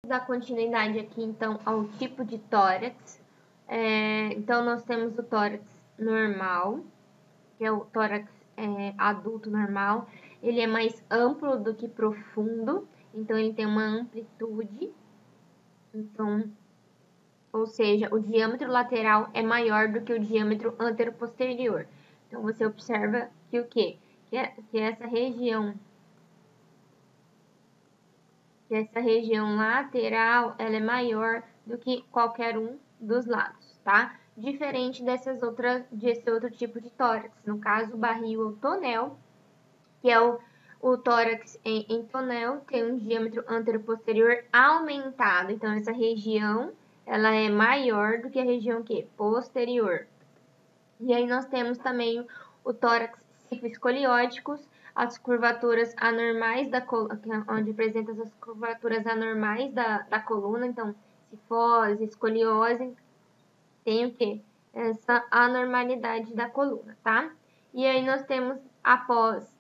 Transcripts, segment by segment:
dar continuidade aqui, então, ao tipo de tórax. Então, nós temos o tórax normal, que é o tórax adulto normal. Ele é mais amplo do que profundo, então ele tem uma amplitude. Então, ou seja, o diâmetro lateral é maior do que o diâmetro anteroposterior. Então, você observa que o quê? Que essa região lateral, ela é maior do que qualquer um dos lados, tá? Diferente desse outro tipo de tórax, no caso, o barril ou tonel, que é o tórax em tonel, tem um diâmetro anteroposterior aumentado. Então, essa região, ela é maior do que a região posterior. E aí, nós temos também o tórax cicloescolióticos, as curvaturas anormais da coluna, onde apresenta as curvaturas anormais da coluna. Então, cifose, escoliose, tem o quê? Essa anormalidade da coluna, tá? E aí, nós temos, após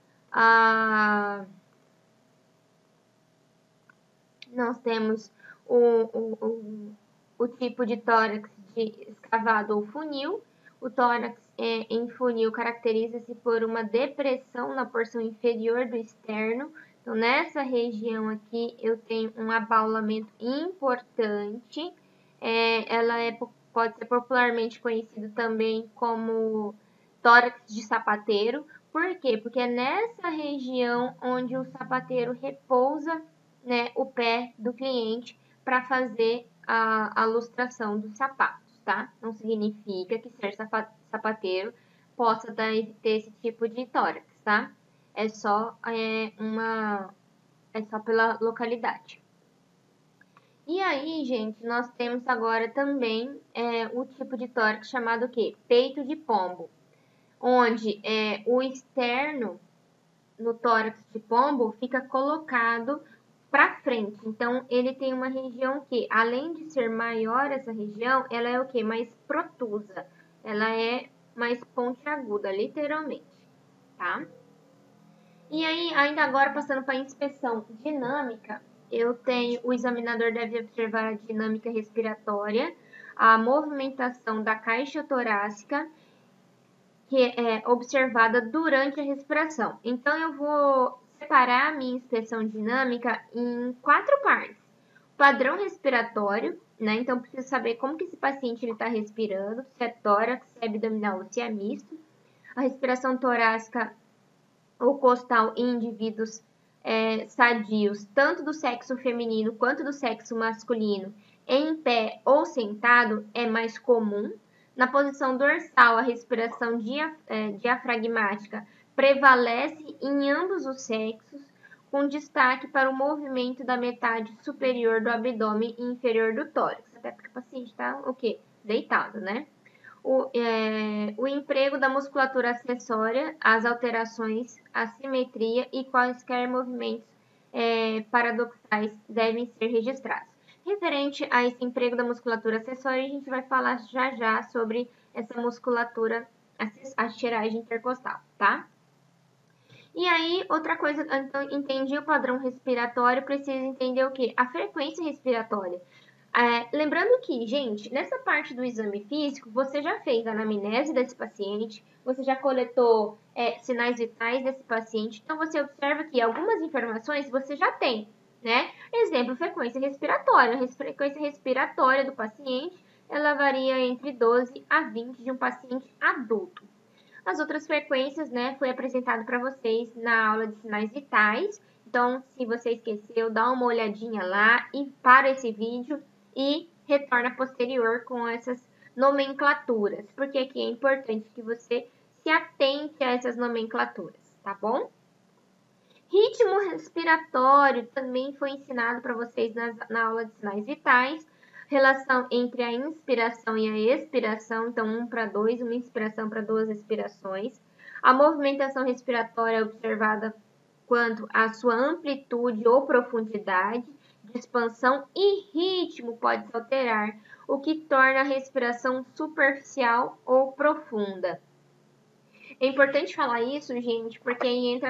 nós temos o tipo de tórax de escavado ou funil. O tórax em funil caracteriza-se por uma depressão na porção inferior do externo. Então, nessa região aqui, eu tenho um abaulamento importante. Ela pode ser popularmente conhecida também como tórax de sapateiro. Por quê? Porque é nessa região onde o sapateiro repousa, né, o pé do cliente para fazer a lustração dos sapatos, tá? Não significa que ser sapateiro possa ter esse tipo de tórax, tá? É só pela localidade. E aí, gente, nós temos agora também o tipo de tórax chamado o quê? Peito de pombo, onde o externo no tórax de pombo fica colocado para frente. Então, ele tem uma região que, além de ser maior essa região, ela é o quê? Mais protusa. Ela é mais pontiaguda, literalmente, tá? E aí, ainda agora, passando para a inspeção dinâmica, eu tenho, o examinador deve observar a dinâmica respiratória, a movimentação da caixa torácica, que é observada durante a respiração. Então, eu vou separar a minha inspeção dinâmica em 4 partes. Padrão respiratório, né? Então, preciso saber como que esse paciente está respirando, se é tórax, se é abdominal ou se é misto. A respiração torácica ou costal em indivíduos sadios, tanto do sexo feminino quanto do sexo masculino, em pé ou sentado, é mais comum. Na posição dorsal, a respiração diafragmática prevalece em ambos os sexos, com destaque para o movimento da metade superior do abdômen e inferior do tórax, até porque o paciente está o quê? Deitado, né? O emprego da musculatura acessória, as alterações, a simetria e quaisquer movimentos paradoxais devem ser registrados. Referente a esse emprego da musculatura acessória, a gente vai falar já já sobre essa musculatura, a tiragem intercostal, tá? E aí, outra coisa, então, entendi o padrão respiratório, preciso entender o quê? A frequência respiratória. Lembrando que, gente, nessa parte do exame físico, você já fez a anamnese desse paciente, você já coletou sinais vitais desse paciente, então você observa que algumas informações você já tem, né? Exemplo, frequência respiratória. A frequência respiratória do paciente, ela varia entre 12 a 20 de um paciente adulto. As outras frequências, né, foi apresentado para vocês na aula de sinais vitais. Então, se você esqueceu, dá uma olhadinha lá e para esse vídeo e retorna posterior com essas nomenclaturas, porque aqui é importante que você se atente a essas nomenclaturas, tá bom? Ritmo respiratório também foi ensinado para vocês na aula de sinais vitais. Relação entre a inspiração e a expiração, então 1 para 2, uma inspiração para 2 expirações. A movimentação respiratória é observada quanto à sua amplitude ou profundidade de expansão e ritmo pode se alterar, o que torna a respiração superficial ou profunda. É importante falar isso, gente, porque aí entra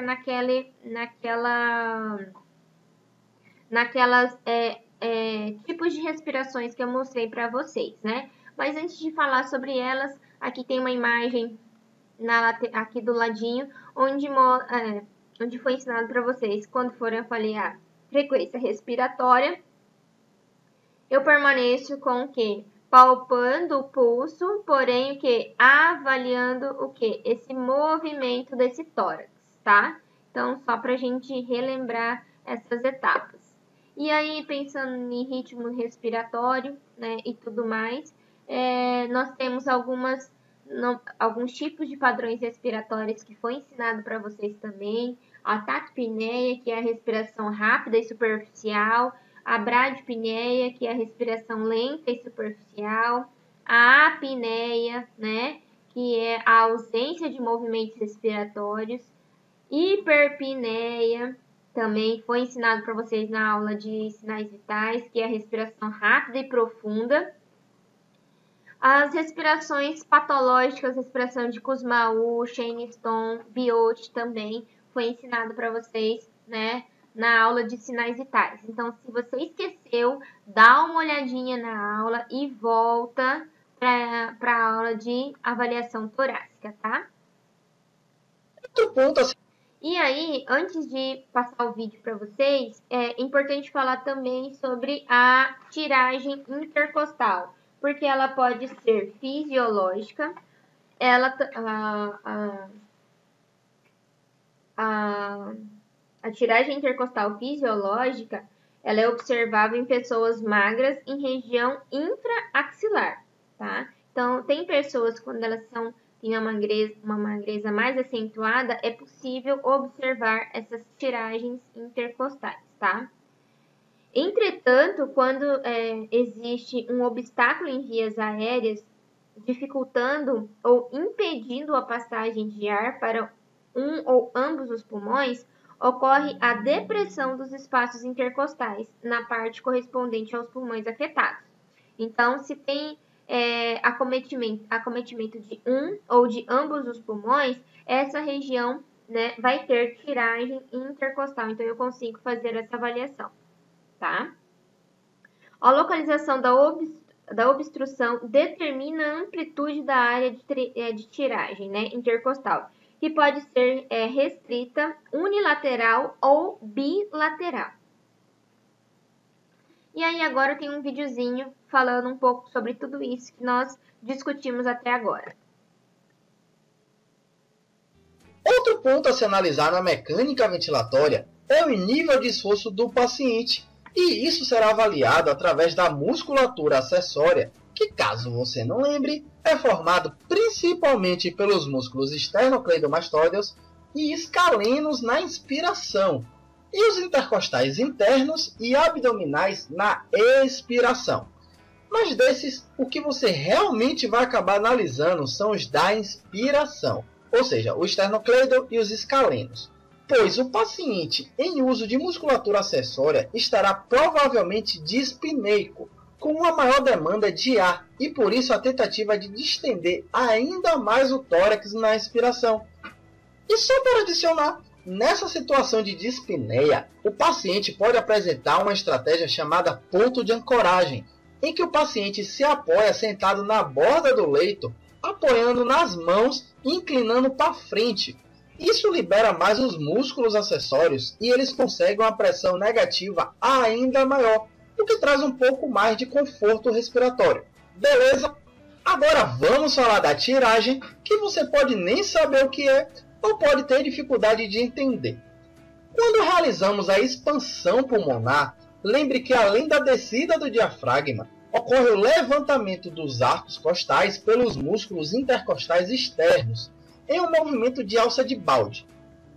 naquelas de respirações que eu mostrei para vocês, né? Mas antes de falar sobre elas, aqui tem uma imagem aqui do ladinho, onde foi ensinado para vocês, quando forem avaliar frequência respiratória, eu permaneço com o quê? Palpando o pulso, porém o quê? Avaliando o quê? Esse movimento desse tórax, tá? Então, só para a gente relembrar essas etapas. E aí, pensando em ritmo respiratório, né, e tudo mais, nós temos alguns tipos de padrões respiratórios que foi ensinado para vocês também. A taquipneia, que é a respiração rápida e superficial. A bradipneia, que é a respiração lenta e superficial. A apneia, né, que é a ausência de movimentos respiratórios. Hiperpneia, também foi ensinado para vocês na aula de sinais vitais, que é a respiração rápida e profunda. As respirações patológicas, respiração de Kussmaul, Cheyne-Stone, Biot também foi ensinado para vocês, né, na aula de sinais vitais. Então, se você esqueceu, dá uma olhadinha na aula e volta para a aula de avaliação torácica, tá? Outro ponto assim. E aí, antes de passar o vídeo para vocês, é importante falar também sobre a tiragem intercostal, porque ela pode ser fisiológica, a tiragem intercostal fisiológica, ela é observável em pessoas magras em região intraaxilar, tá? Então, tem pessoas quando elas têm uma magreza mais acentuada, é possível observar essas tiragens intercostais, tá? Entretanto, quando existe um obstáculo em vias aéreas, dificultando ou impedindo a passagem de ar para um ou ambos os pulmões, ocorre a depressão dos espaços intercostais na parte correspondente aos pulmões afetados. Então, se tem acometimento de um ou de ambos os pulmões, essa região, né, vai ter tiragem intercostal. Então, eu consigo fazer essa avaliação, tá? A localização da obstrução determina a amplitude da área de tiragem, né, intercostal, que pode ser restrita, unilateral ou bilateral. E aí agora tem um videozinho falando um pouco sobre tudo isso que nós discutimos até agora. Outro ponto a se analisar na mecânica ventilatória é o nível de esforço do paciente, e isso será avaliado através da musculatura acessória, que, caso você não lembre, é formado principalmente pelos músculos esternocleidomastoideus e escalenos na inspiração, e os intercostais internos e abdominais na expiração. Mas desses, o que você realmente vai acabar analisando são os da inspiração, ou seja, o esternocleido e os escalenos, pois o paciente em uso de musculatura acessória estará provavelmente dispneico, com uma maior demanda de ar, e por isso a tentativa de distender ainda mais o tórax na expiração. E só para adicionar, nessa situação de dispneia, o paciente pode apresentar uma estratégia chamada ponto de ancoragem, em que o paciente se apoia sentado na borda do leito, apoiando nas mãos e inclinando para frente. Isso libera mais os músculos acessórios e eles conseguem uma pressão negativa ainda maior, o que traz um pouco mais de conforto respiratório. Beleza? Agora vamos falar da tiragem, que você pode nem saber o que é ou pode ter dificuldade de entender. Quando realizamos a expansão pulmonar, lembre que além da descida do diafragma, ocorre o levantamento dos arcos costais pelos músculos intercostais externos, em um movimento de alça de balde.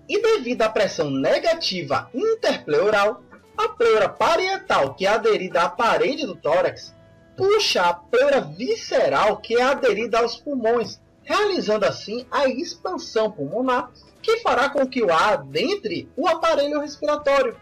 E devido à pressão negativa interpleural, a pleura parietal, que é aderida à parede do tórax, puxa a pleura visceral, que é aderida aos pulmões, realizando assim a expansão pulmonar, que fará com que o ar adentre o aparelho respiratório.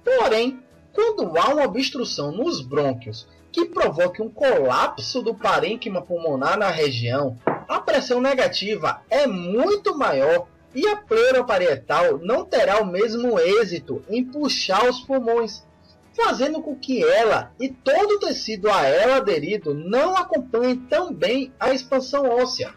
Porém, quando há uma obstrução nos brônquios que provoque um colapso do parênquima pulmonar na região, a pressão negativa é muito maior e a pleura parietal não terá o mesmo êxito em puxar os pulmões. fazendo com que ela e todo o tecido a ela aderido não acompanhem tão bem a expansão óssea.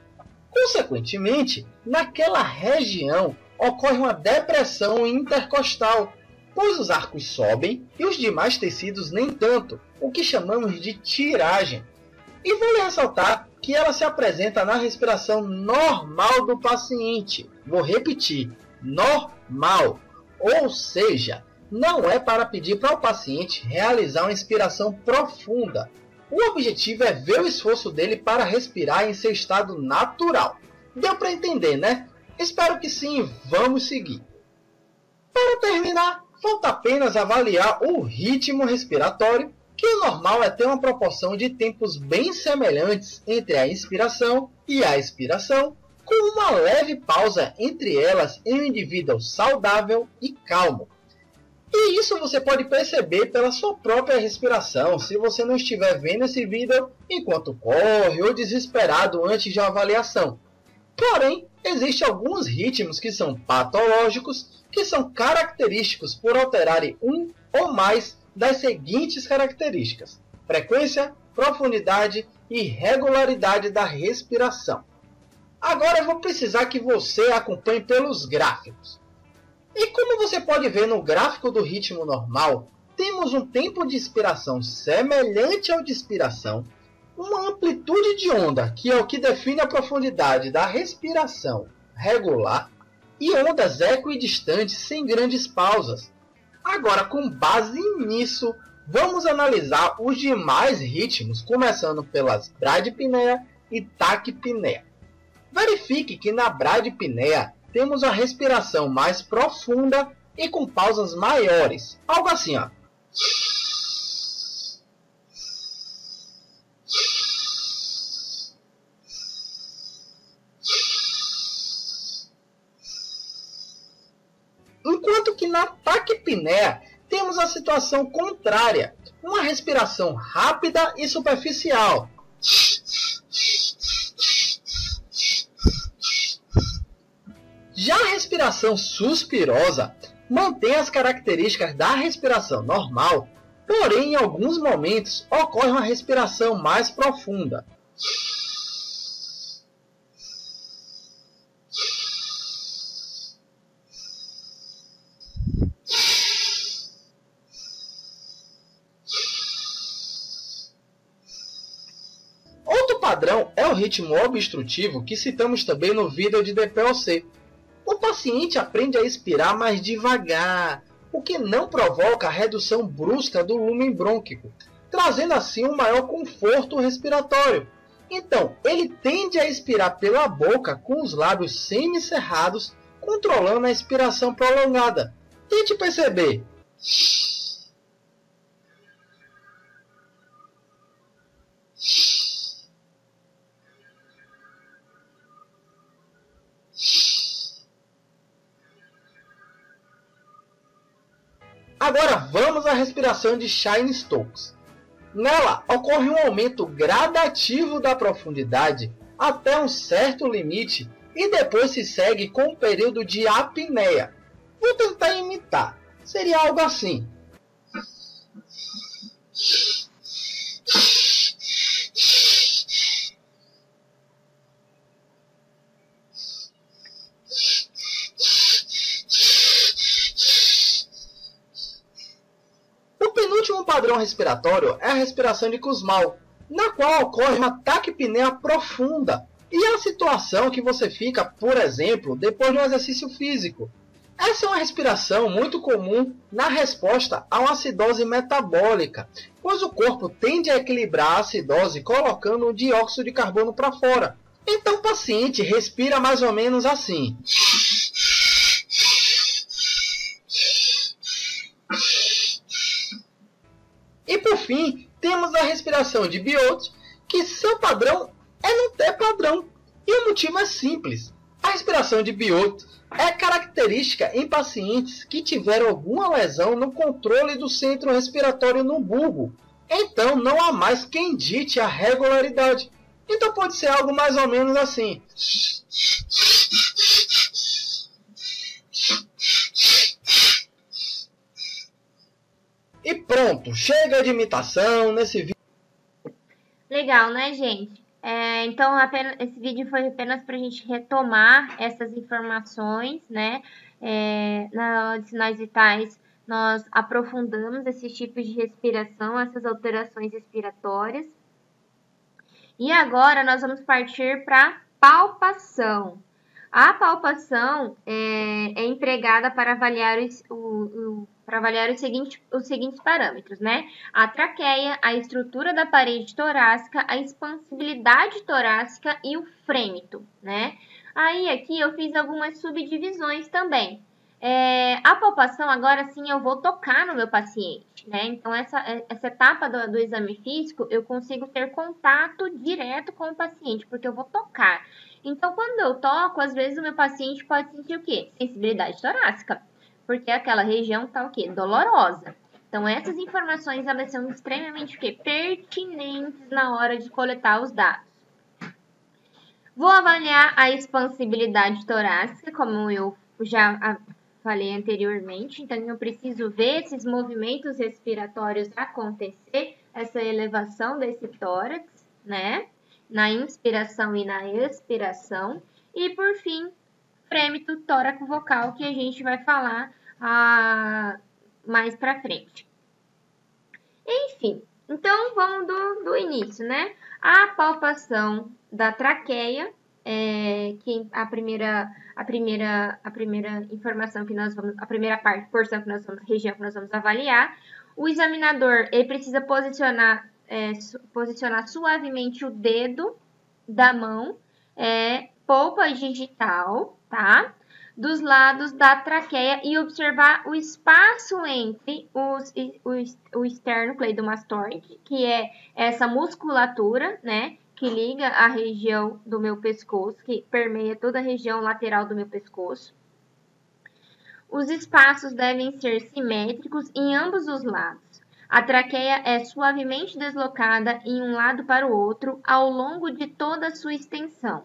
Consequentemente, naquela região ocorre uma depressão intercostal, pois os arcos sobem e os demais tecidos nem tanto, o que chamamos de tiragem. E vale ressaltar que ela se apresenta na respiração normal do paciente. Vou repetir, normal, ou seja, não é para pedir para o paciente realizar uma inspiração profunda. O objetivo é ver o esforço dele para respirar em seu estado natural. Deu para entender, né? Espero que sim, vamos seguir. Para terminar, falta apenas avaliar o ritmo respiratório, que o normal é ter uma proporção de tempos bem semelhantes entre a inspiração e a expiração, com uma leve pausa entre elas em um indivíduo saudável e calmo. E isso você pode perceber pela sua própria respiração, se você não estiver vendo esse vídeo enquanto corre ou desesperado antes de uma avaliação. Porém, existem alguns ritmos que são patológicos, que são característicos por alterarem um ou mais das seguintes características: frequência, profundidade e regularidade da respiração. Agora eu vou precisar que você acompanhe pelos gráficos. E como você pode ver no gráfico do ritmo normal, temos um tempo de expiração semelhante ao de expiração, uma amplitude de onda, que é o que define a profundidade da respiração regular, e ondas equidistantes sem grandes pausas. Agora, com base nisso, vamos analisar os demais ritmos, começando pelas bradipneia e taquipneia. Verifique que na bradipneia temos a respiração mais profunda e com pausas maiores. Algo assim, ó. Enquanto que na taquipneia temos a situação contrária, uma respiração rápida e superficial. Já a respiração suspirosa mantém as características da respiração normal, porém em alguns momentos ocorre uma respiração mais profunda. Outro padrão é o ritmo obstrutivo, que citamos também no vídeo de DPOC. O paciente aprende a expirar mais devagar, o que não provoca a redução brusca do lumen brônquico, trazendo assim um maior conforto respiratório. Então, ele tende a expirar pela boca com os lábios semicerrados, controlando a expiração prolongada. Tente perceber. Agora vamos à respiração de Cheyne-Stokes. Nela ocorre um aumento gradativo da profundidade até um certo limite e depois se segue com um período de apneia. Vou tentar imitar. Seria algo assim. O último padrão respiratório é a respiração de Kussmaul, na qual ocorre uma taquipneia profunda, e é a situação que você fica, por exemplo, depois de um exercício físico. Essa é uma respiração muito comum na resposta a uma acidose metabólica, pois o corpo tende a equilibrar a acidose colocando o dióxido de carbono para fora. Então o paciente respira mais ou menos assim. E por fim, temos a respiração de Biot, que seu padrão é não ter padrão. E o motivo é simples. A respiração de Biot é característica em pacientes que tiveram alguma lesão no controle do centro respiratório no bulbo. Então não há mais quem dite a regularidade. Então pode ser algo mais ou menos assim. E Pronto, chega de imitação nesse vídeo. Legal, né, gente? Então, esse vídeo foi apenas para a gente retomar essas informações, né? Na aula de sinais vitais, nós aprofundamos esses tipos de respiração, essas alterações respiratórias. E agora nós vamos partir para palpação. A palpação é empregada para avaliar os seguintes parâmetros, né? A traqueia, a estrutura da parede torácica, a expansibilidade torácica e o frêmito, né? Aí aqui eu fiz algumas subdivisões também. A palpação, agora sim, eu vou tocar no meu paciente, né? Então, essa etapa do exame físico, eu consigo ter contato direto com o paciente, porque eu vou tocar. Então, quando eu toco, às vezes o meu paciente pode sentir o quê? Sensibilidade torácica, porque aquela região tá o quê? Dolorosa. Então, essas informações, elas são extremamente o quê? Pertinentes na hora de coletar os dados. Vou avaliar a expansibilidade torácica, como eu já falei anteriormente. Então, eu preciso ver esses movimentos respiratórios acontecer, essa elevação desse tórax, né? Na inspiração e na expiração. E, por fim, frêmito tóraco-vocal, que a gente vai falar mais pra frente. Enfim, então vamos do início, né? A palpação da traqueia, que a primeira informação que nós vamos, a primeira porção que nós vamos, região que nós vamos avaliar. O examinador, ele precisa posicionar suavemente o dedo da mão, polpa digital, tá? Dos lados da traqueia e observar o espaço entre o esternocleidomastoide, que é essa musculatura, né, que liga a região do meu pescoço, que permeia toda a região lateral do meu pescoço. Os espaços devem ser simétricos em ambos os lados. A traqueia é suavemente deslocada em um lado para o outro ao longo de toda a sua extensão,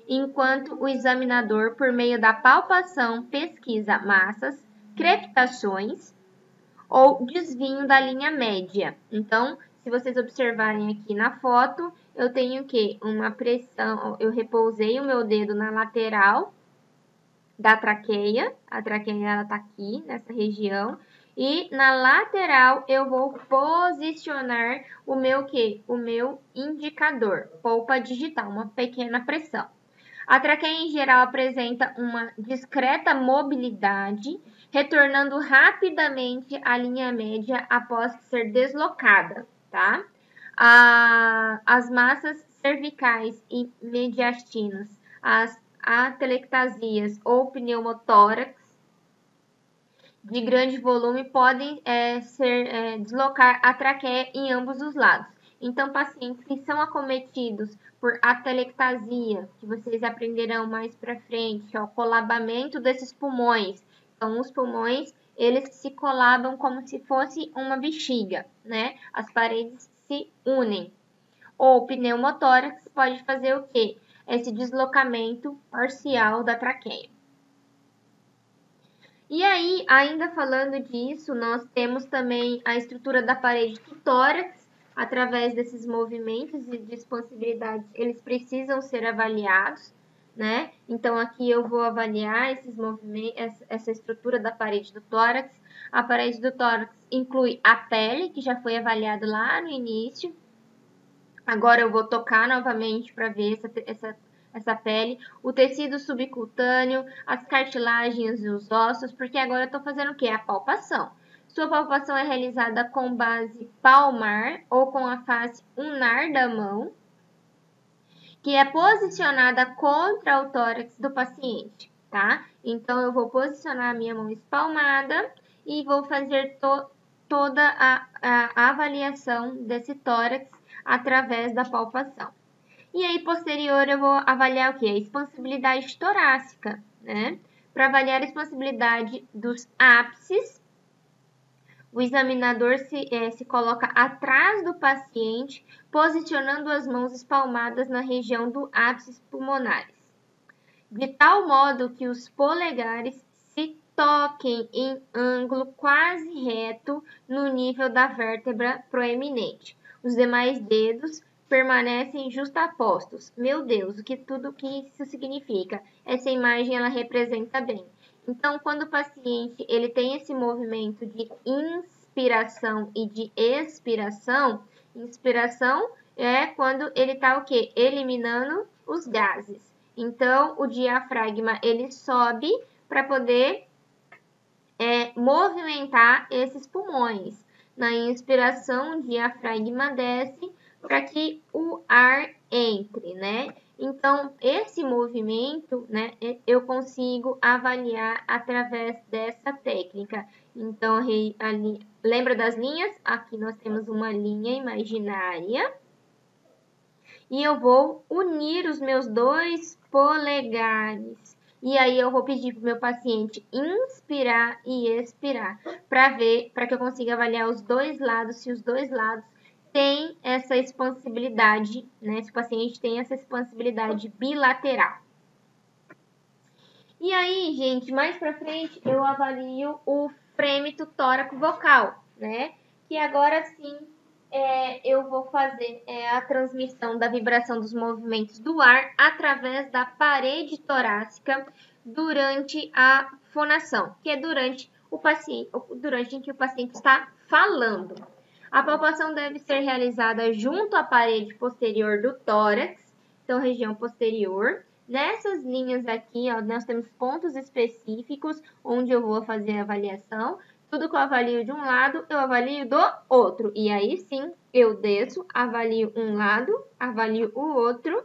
enquanto o examinador, por meio da palpação, pesquisa massas, crepitações ou desvio da linha média. Então, se vocês observarem aqui na foto, eu tenho o quê? Uma pressão, eu repousei o meu dedo na lateral da traqueia, a traqueia ela tá aqui, nessa região, e na lateral eu vou posicionar o meu quê? O meu indicador, polpa digital, uma pequena pressão. A traqueia em geral apresenta uma discreta mobilidade, retornando rapidamente à linha média após ser deslocada, tá? As massas cervicais e mediastinas, as atelectasias ou pneumotórax de grande volume podem deslocar a traqueia em ambos os lados. Então, pacientes que são acometidos por atelectasia, que vocês aprenderão mais para frente, que é o colabamento desses pulmões. Então, os pulmões, eles se colabam como se fosse uma bexiga, né? As paredes se unem. Ou pneumotórax pode fazer o quê? Esse deslocamento parcial da traqueia. E aí, ainda falando disso, nós temos também a estrutura da parede do tórax. Através desses movimentos de expansibilidade, eles precisam ser avaliados, né? Então, aqui eu vou avaliar esses movimentos, essa estrutura da parede do tórax. A parede do tórax inclui a pele, que já foi avaliada lá no início. Agora eu vou tocar novamente para ver essa pele, o tecido subcutâneo, as cartilagens e os ossos, porque agora eu estou fazendo o quê? A palpação. Sua palpação é realizada com base palmar ou com a face ulnar da mão, que é posicionada contra o tórax do paciente, tá? Então, eu vou posicionar a minha mão espalmada e vou fazer toda a avaliação desse tórax através da palpação. E aí, posterior, eu vou avaliar o quê? A expansibilidade torácica, né? Para avaliar a expansibilidade dos ápices, o examinador se coloca atrás do paciente, posicionando as mãos espalmadas na região do ápice pulmonares, de tal modo que os polegares se toquem em ângulo quase reto no nível da vértebra proeminente. Os demais dedos permanecem justapostos. Meu Deus, tudo que isso significa? Essa imagem ela representa bem. Então, quando o paciente ele tem esse movimento de inspiração e de expiração, inspiração é quando ele está o quê? Eliminando os gases. Então, o diafragma ele sobe para poder movimentar esses pulmões. Na inspiração, o diafragma desce para que o ar entre, né? Então, esse movimento, né, eu consigo avaliar através dessa técnica. Então, ali, lembra das linhas? Aqui nós temos uma linha imaginária. E eu vou unir os meus 2 polegares. E aí eu vou pedir para o meu paciente inspirar e expirar para que eu consiga avaliar os dois lados, se os dois lados têm essa expansibilidade, né? Se o paciente tem essa expansibilidade bilateral. E aí, gente, mais para frente eu avalio o frêmito tóraco vocal, né? Que agora sim eu vou fazer a transmissão da vibração dos movimentos do ar através da parede torácica durante a fonação, que é durante em que o paciente está falando. A palpação deve ser realizada junto à parede posterior do tórax, então região posterior. Nessas linhas aqui, ó, nós temos pontos específicos onde eu vou fazer a avaliação. Tudo que eu avalio de um lado, eu avalio do outro. E aí sim, eu desço, avalio um lado, avalio o outro.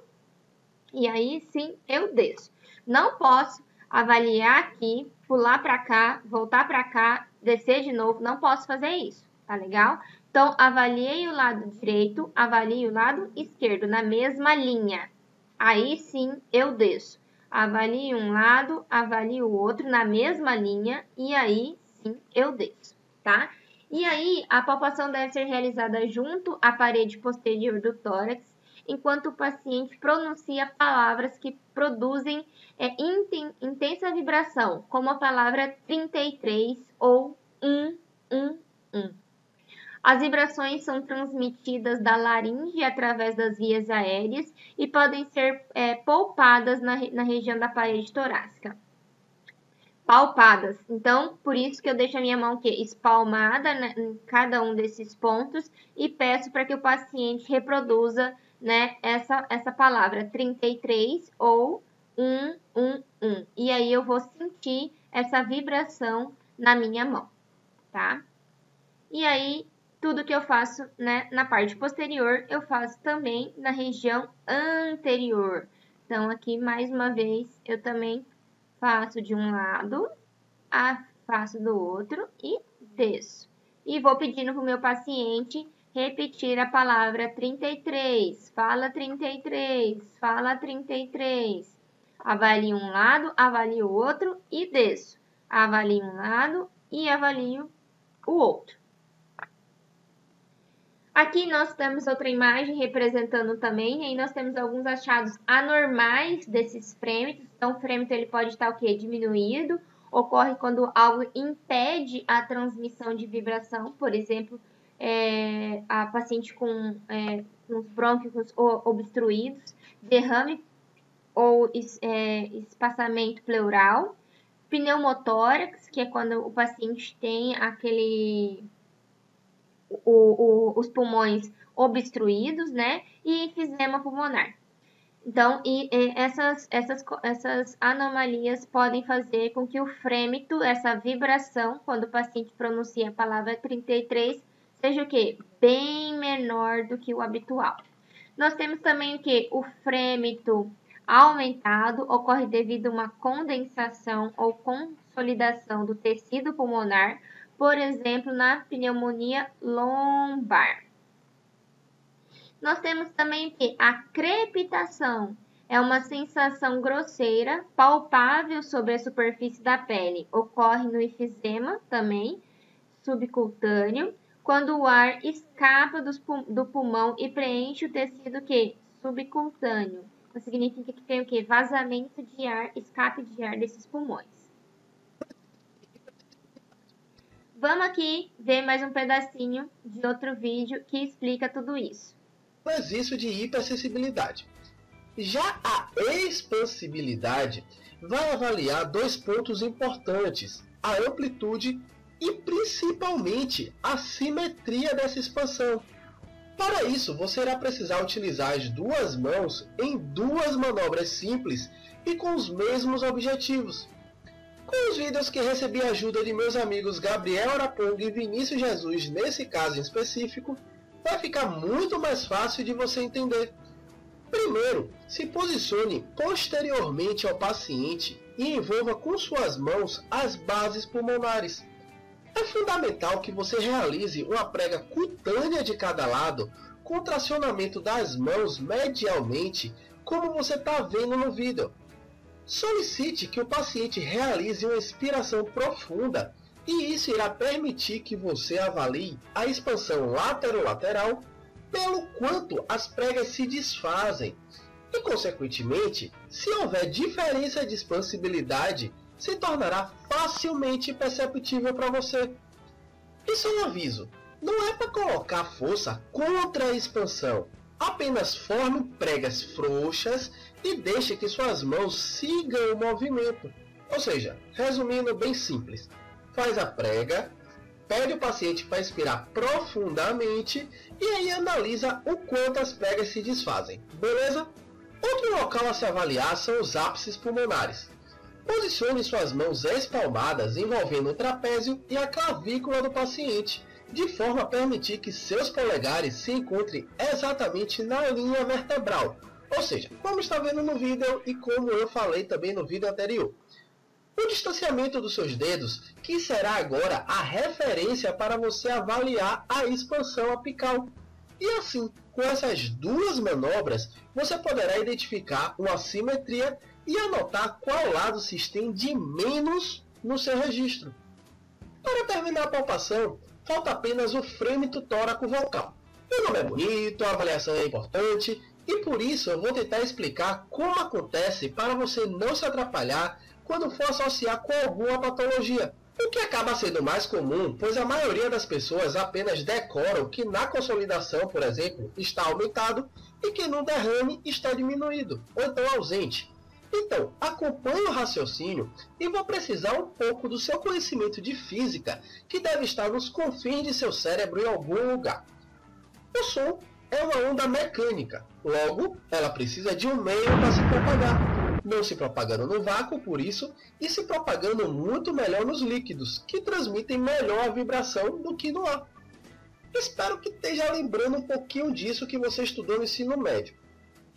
E aí sim, eu desço. Não posso avaliar aqui, pular para cá, voltar para cá, descer de novo. Não posso fazer isso, tá legal? Então, avaliei o lado direito, avalio o lado esquerdo na mesma linha. Aí sim, eu desço. Avalio um lado, avalio o outro na mesma linha e aí sim eu desço, tá? E aí, a palpação deve ser realizada junto à parede posterior do tórax, enquanto o paciente pronuncia palavras que produzem intensa vibração, como a palavra 33 ou 1. As vibrações são transmitidas da laringe através das vias aéreas e podem ser palpadas na região da parede torácica. Palpadas. Então, por isso que eu deixo a minha mão espalmada, né, em cada um desses pontos e peço para que o paciente reproduza, né, essa palavra 33 ou 1. E aí eu vou sentir essa vibração na minha mão, tá? E aí, tudo que eu faço, né, na parte posterior, eu faço também na região anterior. Então, aqui, mais uma vez, eu também faço de um lado, faço do outro e desço. E vou pedindo para o meu paciente repetir a palavra 33. Fala 33, fala 33. Avalio um lado, avalio o outro e desço. Avalio um lado e avalio o outro. Aqui nós temos outra imagem representando também, e aí nós temos alguns achados anormais desses frêmitos. Então, o frêmito ele pode estar diminuído, ocorre quando algo impede a transmissão de vibração, por exemplo, a paciente com os brônquios obstruídos, derrame ou espaçamento pleural, pneumotórax, que é quando o paciente tem os pulmões obstruídos, né? E enfisema pulmonar. Então, essas anomalias podem fazer com que o frêmito, essa vibração, quando o paciente pronuncia a palavra 33, seja o quê? Bem menor do que o habitual. Nós temos também o quê? O frêmito aumentado ocorre devido a uma condensação ou consolidação do tecido pulmonar, por exemplo, na pneumonia lombar. Nós temos também que a crepitação é uma sensação grosseira, palpável sobre a superfície da pele. Ocorre no enfisema também, subcutâneo, quando o ar escapa do pulmão e preenche o tecido subcutâneo. Isso significa que tem vazamento de ar, escape de ar desses pulmões. vamos aqui ver mais um pedacinho de outro vídeo que explica tudo isso. Exercício de hipersensibilidade. Já a expansibilidade vai avaliar dois pontos importantes: a amplitude e principalmente a simetria dessa expansão. Para isso, você irá precisar utilizar as duas mãos em duas manobras simples e com os mesmos objetivos. Com os vídeos que recebi ajuda de meus amigos Gabriel Arapong e Vinícius Jesus nesse caso em específico, vai ficar muito mais fácil de você entender. Primeiro, se posicione posteriormente ao paciente e envolva com suas mãos as bases pulmonares. É fundamental que você realize uma prega cutânea de cada lado, com tracionamento das mãos medialmente, como você está vendo no vídeo. Solicite que o paciente realize uma expiração profunda, e isso irá permitir que você avalie a expansão laterolateral, pelo quanto as pregas se desfazem, e consequentemente, se houver diferença de expansibilidade, se tornará facilmente perceptível para você. E só um aviso, não é para colocar força contra a expansão, apenas forme pregas frouxas e deixe que suas mãos sigam o movimento. Ou seja, resumindo bem simples, faz a prega, pede o paciente para expirar profundamente e aí analisa o quanto as pregas se desfazem, beleza? Outro local a se avaliar são os ápices pulmonares. Posicione suas mãos espalmadas envolvendo o trapézio e a clavícula do paciente, de forma a permitir que seus polegares se encontrem exatamente na linha vertebral, ou seja, como está vendo no vídeo e como eu falei também no vídeo anterior. O distanciamento dos seus dedos, que será agora a referência para você avaliar a expansão apical. E assim, com essas duas manobras, você poderá identificar uma simetria e anotar qual lado se estende menos no seu registro. Para terminar a palpação, falta apenas o frêmito tóraco-vocal. O nome é bonito, a avaliação é importante, e por isso eu vou tentar explicar como acontece para você não se atrapalhar quando for associar com alguma patologia. O que acaba sendo mais comum, pois a maioria das pessoas apenas decoram que na consolidação, por exemplo, está aumentado e que no derrame está diminuído, ou então ausente. Então, acompanhe o raciocínio e vou precisar um pouco do seu conhecimento de física, que deve estar nos confins de seu cérebro em algum lugar. O som é uma onda mecânica, logo, ela precisa de um meio para se propagar. Não se propagando no vácuo, por isso, e se propagando muito melhor nos líquidos, que transmitem melhor a vibração do que no ar. Espero que esteja lembrando um pouquinho disso que você estudou no ensino médio.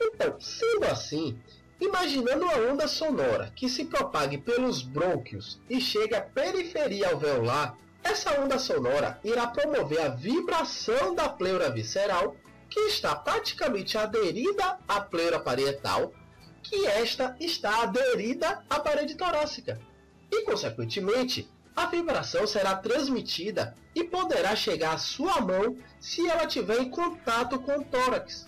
Então, sendo assim, imaginando uma onda sonora que se propague pelos brônquios e chegue à periferia alveolar, essa onda sonora irá promover a vibração da pleura visceral, que está praticamente aderida à pleura parietal, que esta está aderida à parede torácica. E, consequentemente, a vibração será transmitida e poderá chegar à sua mão se ela estiver em contato com o tórax.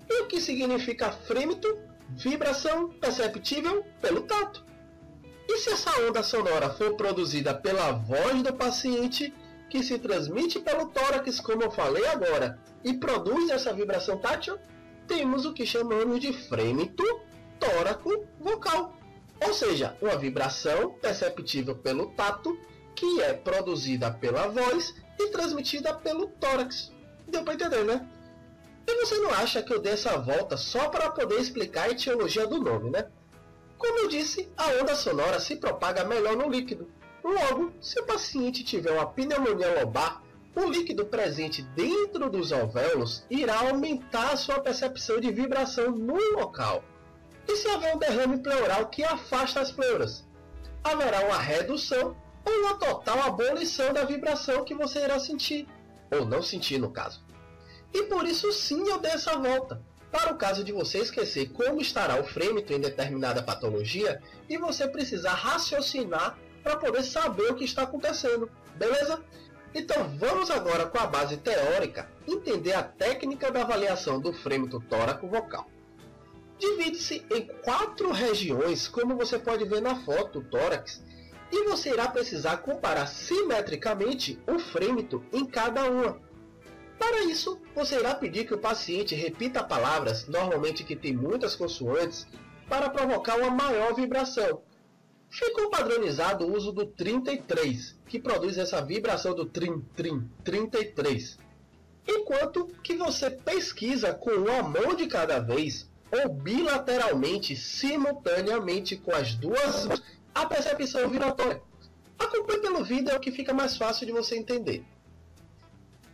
E o que significa frêmito? Vibração perceptível pelo tato. E se essa onda sonora for produzida pela voz do paciente, que se transmite pelo tórax, como eu falei agora, e produz essa vibração tátil, temos o que chamamos de frêmito tóraco-vocal. Ou seja, uma vibração perceptível pelo tato, que é produzida pela voz e transmitida pelo tórax. Deu para entender, né? E você não acha que eu dei essa volta só para poder explicar a etiologia do nome, né? Como eu disse, a onda sonora se propaga melhor no líquido. Logo, se o paciente tiver uma pneumonia lobar, o líquido presente dentro dos alvéolos irá aumentar a sua percepção de vibração no local. E se houver um derrame pleural que afasta as pleuras, haverá uma redução ou uma total abolição da vibração que você irá sentir, ou não sentir no caso. E por isso sim eu dei essa volta, para o caso de você esquecer como estará o frêmito em determinada patologia e você precisar raciocinar para poder saber o que está acontecendo, beleza? Então vamos agora, com a base teórica, entender a técnica da avaliação do frêmito tóraco-vocal. Divide-se em 4 regiões, como você pode ver na foto do tórax, e você irá precisar comparar simetricamente o frêmito em cada uma. Para isso, você irá pedir que o paciente repita palavras, normalmente que tem muitas consoantes, para provocar uma maior vibração. Ficou padronizado o uso do 33, que produz essa vibração do trim-trim, 33. Enquanto que você pesquisa com uma mão de cada vez, ou bilateralmente, simultaneamente com as duas mãos, a percepção vibratória. Acompanhe pelo vídeo, é o que fica mais fácil de você entender.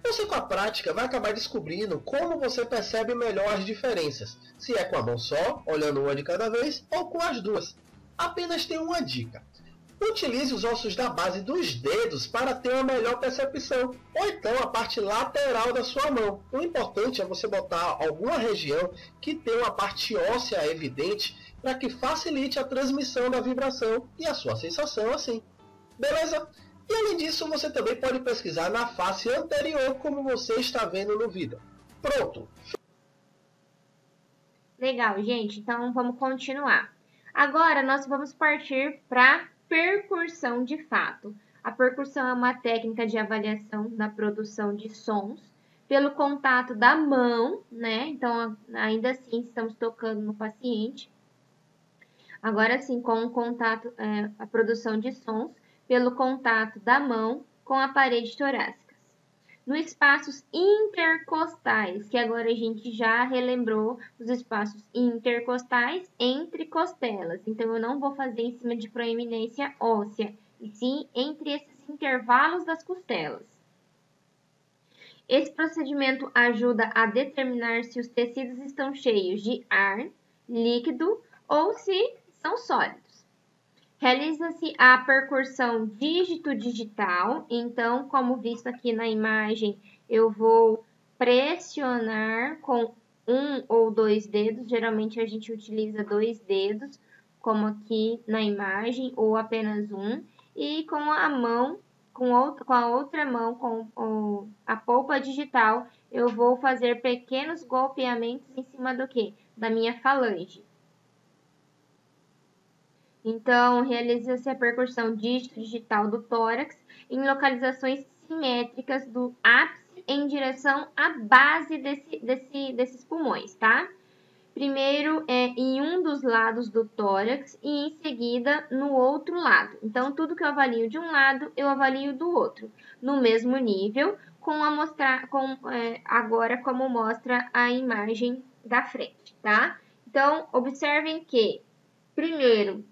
Você, com a prática, vai acabar descobrindo como você percebe melhor as diferenças, se é com a mão só, olhando uma de cada vez, ou com as duas. Apenas tem uma dica. Utilize os ossos da base dos dedos para ter uma melhor percepção, ou então a parte lateral da sua mão. O importante é você botar alguma região que tenha uma parte óssea evidente para que facilite a transmissão da vibração e a sua sensação assim. Beleza? E além disso, você também pode pesquisar na face anterior, como você está vendo no vídeo. Pronto! Legal, gente. Então, vamos continuar. Agora, nós vamos partir para percussão de fato. A percussão é uma técnica de avaliação da produção de sons pelo contato da mão, né? Então, ainda assim, estamos tocando no paciente. Agora sim, com o contato, a produção de sons pelo contato da mão com a parede torácica. Nos espaços intercostais, que agora a gente já relembrou os espaços intercostais entre costelas. Então, eu não vou fazer em cima de proeminência óssea, e sim entre esses intervalos das costelas. Esse procedimento ajuda a determinar se os tecidos estão cheios de ar, líquido ou se são sólidos. Realiza-se a percussão dígito-digital, então, como visto aqui na imagem, eu vou pressionar com 1 ou 2 dedos, geralmente a gente utiliza 2 dedos, como aqui na imagem, ou apenas um, e com a mão, com a outra mão, com a polpa digital, eu vou fazer pequenos golpeamentos em cima do quê? Da minha falange. Então, realiza-se a percussão dígito-digital do tórax em localizações simétricas do ápice em direção à base desses pulmões, tá? Primeiro em um dos lados do tórax e em seguida no outro lado. Então, tudo que eu avalio de um lado, eu avalio do outro, no mesmo nível, agora como mostra a imagem da frente, tá? Então, observem que primeiro,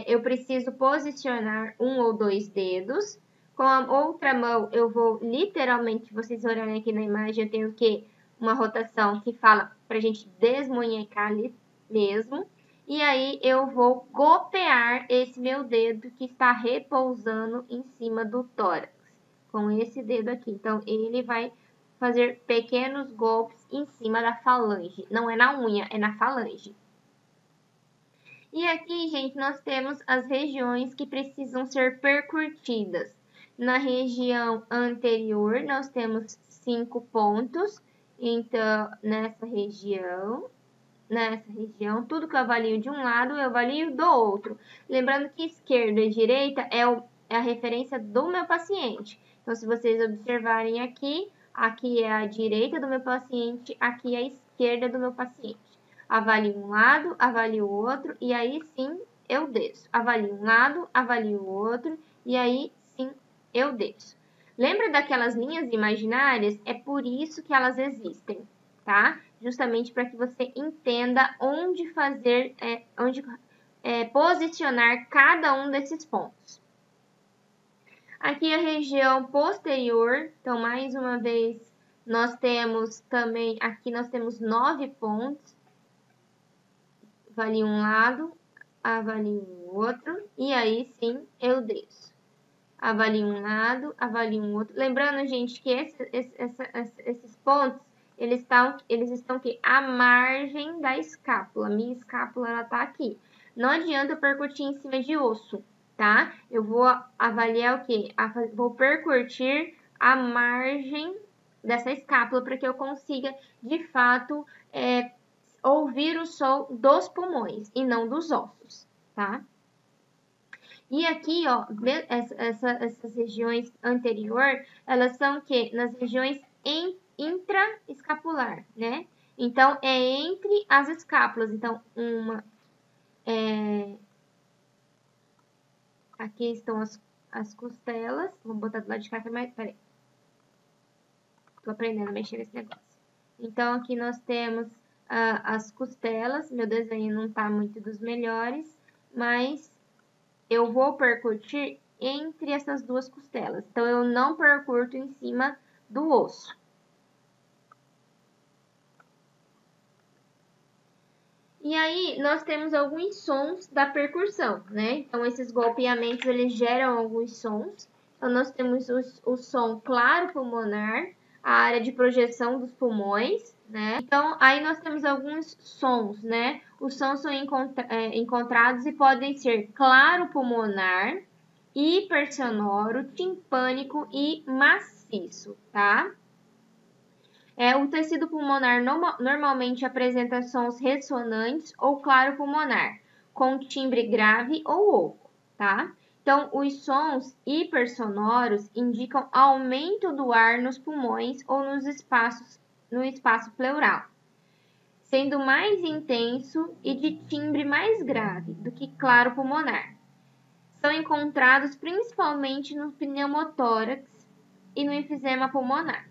eu preciso posicionar 1 ou 2 dedos. Com a outra mão, eu vou literalmente, vocês olharem aqui na imagem, eu tenho que uma rotação que fala para a gente desmunhecar ali mesmo. E aí, eu vou golpear esse meu dedo que está repousando em cima do tórax, com esse dedo aqui. Então, ele vai fazer pequenos golpes em cima da falange. Não é na unha, é na falange. E aqui, gente, nós temos as regiões que precisam ser percutidas. Na região anterior, nós temos 5 pontos. Então, nessa região, tudo que eu avalio de um lado, eu avalio do outro. Lembrando que esquerda e direita é a referência do meu paciente. Então, se vocês observarem aqui, aqui é a direita do meu paciente, aqui é a esquerda do meu paciente. Avalio um lado, avalio o outro e aí sim eu desço. Avalio um lado, avalio o outro e aí sim eu desço. Lembra daquelas linhas imaginárias? É por isso que elas existem, tá? Justamente para que você entenda onde posicionar cada um desses pontos. Aqui a região posterior, então mais uma vez nós temos também, aqui nós temos 9 pontos. Avalio um lado, avalio o outro e aí sim eu desço. Avalio um lado, avalio um outro. Lembrando, gente, que esses pontos, eles estão aqui à margem da escápula. Minha escápula, ela tá aqui. Não adianta eu percutir em cima de osso, tá? Eu vou avaliar o quê? Vou percutir a margem dessa escápula para que eu consiga, de fato, ouvir o som dos pulmões e não dos ossos, tá? E aqui, ó, essas regiões anterior, elas são o quê? Nas regiões intraescapular, né? Então, é entre as escápulas. Então, aqui estão as costelas. Vou botar do lado de cá, que é mais... Peraí. Tô aprendendo a mexer nesse negócio. Então, aqui nós temos as costelas. Meu desenho não tá muito dos melhores, mas eu vou percutir entre essas duas costelas. Então, eu não percurto em cima do osso. E aí, nós temos alguns sons da percussão, né? Então, esses golpeamentos, eles geram alguns sons. Então, nós temos o som claro pulmonar, a área de projeção dos pulmões, né? Então, aí nós temos alguns sons, né? Os sons são encontrados e podem ser claro pulmonar, hipersonoro, timpânico e maciço, tá? O tecido pulmonar normalmente apresenta sons ressonantes ou claro pulmonar, com timbre grave ou oco, tá? Então, os sons hipersonoros indicam aumento do ar nos pulmões ou no espaço pleural, sendo mais intenso e de timbre mais grave do que claro pulmonar. São encontrados principalmente no pneumotórax e no enfisema pulmonar.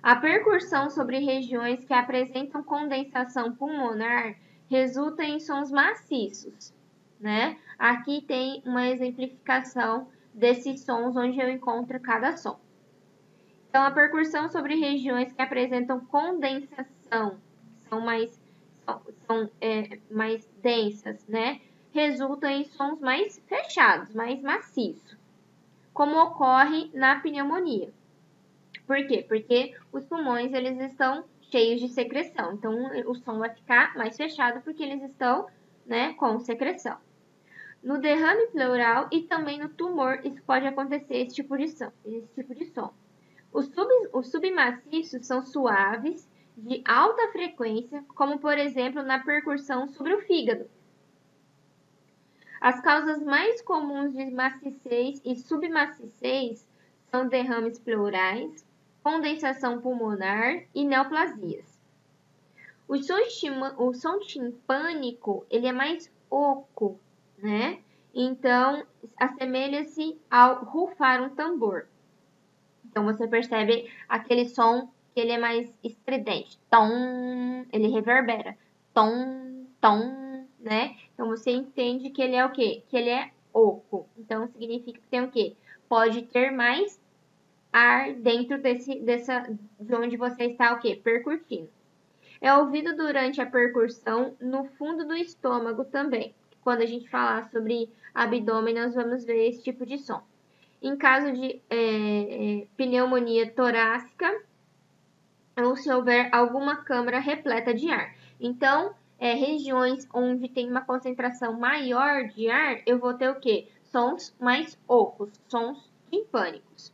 A percussão sobre regiões que apresentam condensação pulmonar resulta em sons maciços, né? Aqui tem uma exemplificação desses sons onde eu encontro cada som. Então, a percussão sobre regiões que apresentam condensação, são mais densas, né? Resulta em sons mais fechados, mais maciços, como ocorre na pneumonia. Por quê? Porque os pulmões, eles estão cheios de secreção. Então, o som vai ficar mais fechado porque eles estão, né, com secreção. No derrame pleural e também no tumor, isso pode acontecer, esse tipo de som. Os submaciços são suaves, de alta frequência, como, por exemplo, na percussão sobre o fígado. As causas mais comuns de maciez e submaciez são derrames pleurais, condensação pulmonar e neoplasias. O som timpânico, ele é mais oco, né? Então, assemelha-se ao rufar um tambor. Então, você percebe aquele som que ele é mais estridente. Tom, ele reverbera. Tom, tom, né? Então, você entende que ele é o quê? Que ele é oco. Então, significa que tem o quê? Pode ter mais ar dentro de onde você está o quê? Percutindo. É ouvido durante a percussão no fundo do estômago também. Quando a gente falar sobre abdômen, nós vamos ver esse tipo de som. Em caso de pneumonia torácica, ou se houver alguma câmara repleta de ar. Então, regiões onde tem uma concentração maior de ar, eu vou ter o quê? Sons mais ocos, sons timpânicos.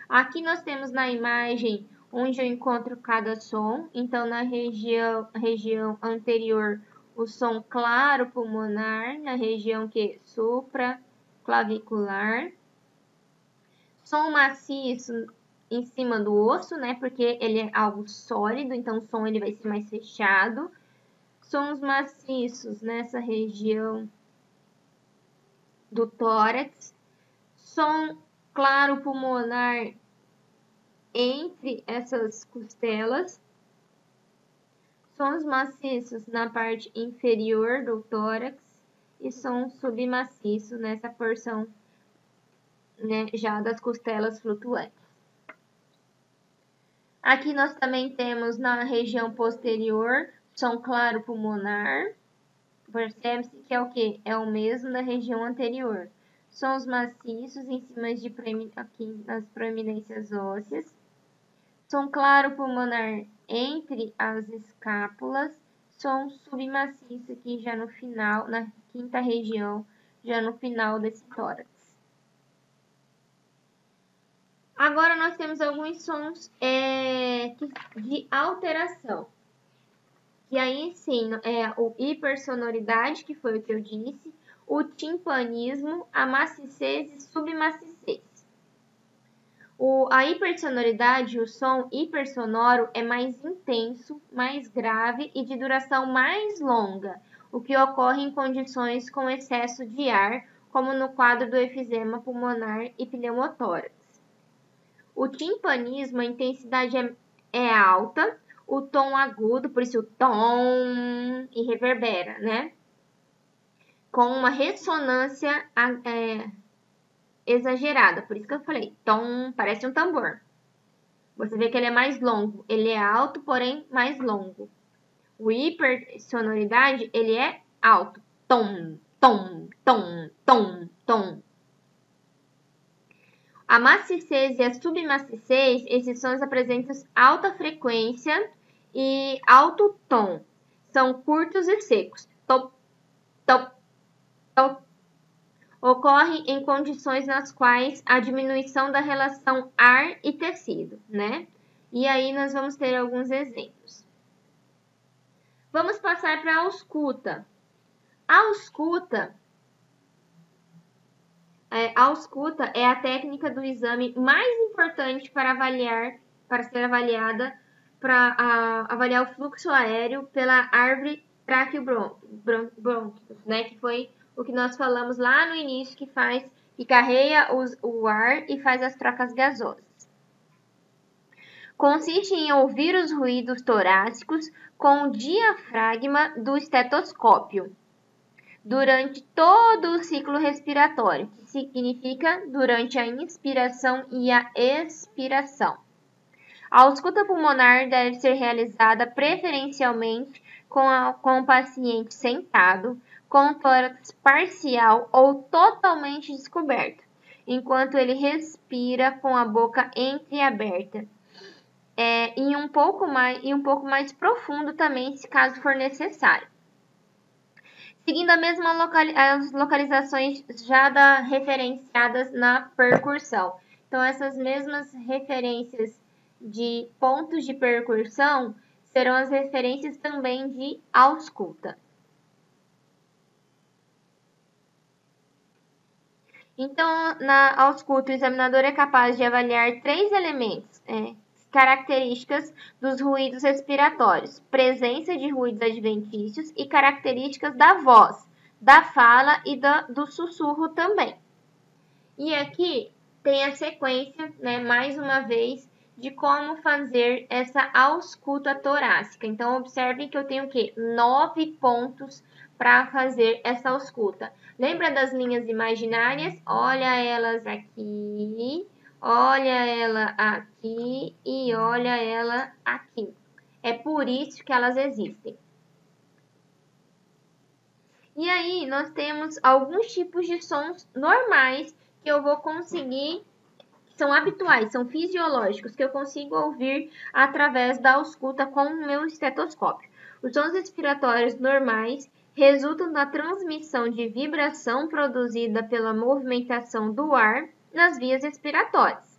Aqui nós temos na imagem onde eu encontro cada som. Então, na região anterior, o som claro pulmonar, na região que supraclavicular. Som maciço em cima do osso, né? Porque ele é algo sólido, então o som ele vai ser mais fechado. Sons maciços nessa região do tórax. Som claro pulmonar entre essas costelas, sons maciços na parte inferior do tórax e som submaciço nessa porção, né, já das costelas flutuantes. Aqui nós também temos na região posterior som claro pulmonar. Percebe-se que é o que? É o mesmo da região anterior. Sons maciços em cima de aqui nas proeminências ósseas. Som claro pulmonar entre as escápulas. Som submaciço aqui já no final, na quinta região, já no final desse tórax. Agora nós temos alguns sons de alteração. E aí sim, o hipersonoridade, que foi o que eu disse, o timpanismo, a maciez e submaciez. A hipersonoridade, o som hipersonoro, é mais intenso, mais grave e de duração mais longa, o que ocorre em condições com excesso de ar, como no quadro do efizema pulmonar e pneumotórax. O timpanismo, a intensidade é alta, o tom agudo, por isso o tom, e reverbera, né? Com uma ressonância exagerada, por isso que eu falei, tom, parece um tambor. Você vê que ele é mais longo, ele é alto, porém mais longo. O hipersonoridade, ele é alto, tom, tom, tom, tom, tom. A maciez e a submaciez, esses sons apresentam alta frequência e alto tom. São curtos e secos. Top, top, top. Ocorre em condições nas quais a diminuição da relação ar e tecido, né? E aí nós vamos ter alguns exemplos. Vamos passar para a ausculta. A ausculta é a técnica do exame mais importante para ser avaliada, para avaliar o fluxo aéreo pela árvore traqueobronquicus, né? Que foi o que nós falamos lá no início, que carrega o ar e faz as trocas gasosas. Consiste em ouvir os ruídos torácicos com o diafragma do estetoscópio durante todo o ciclo respiratório, que significa durante a inspiração e a expiração. A ausculta pulmonar deve ser realizada preferencialmente com o paciente sentado, com o tórax parcial ou totalmente descoberto, enquanto ele respira com a boca entreaberta. E um pouco mais profundo também, se caso for necessário. Seguindo as localizações já referenciadas na percussão. Então, essas mesmas referências de pontos de percussão serão as referências também de ausculta. Então, na ausculta, o examinador é capaz de avaliar 3 elementos, características dos ruídos respiratórios, presença de ruídos adventícios e características da voz, da fala e do sussurro também. E aqui tem a sequência, né, mais uma vez, de como fazer essa ausculta torácica. Então, observem que eu tenho o quê? 9 pontos para fazer essa ausculta. Lembra das linhas imaginárias? Olha elas aqui. Olha ela aqui e olha ela aqui. É por isso que elas existem. E aí, nós temos alguns tipos de sons normais que eu vou conseguir, que são habituais, são fisiológicos, que eu consigo ouvir através da ausculta com o meu estetoscópio. Os sons respiratórios normais resultam da transmissão de vibração produzida pela movimentação do ar nas vias respiratórias.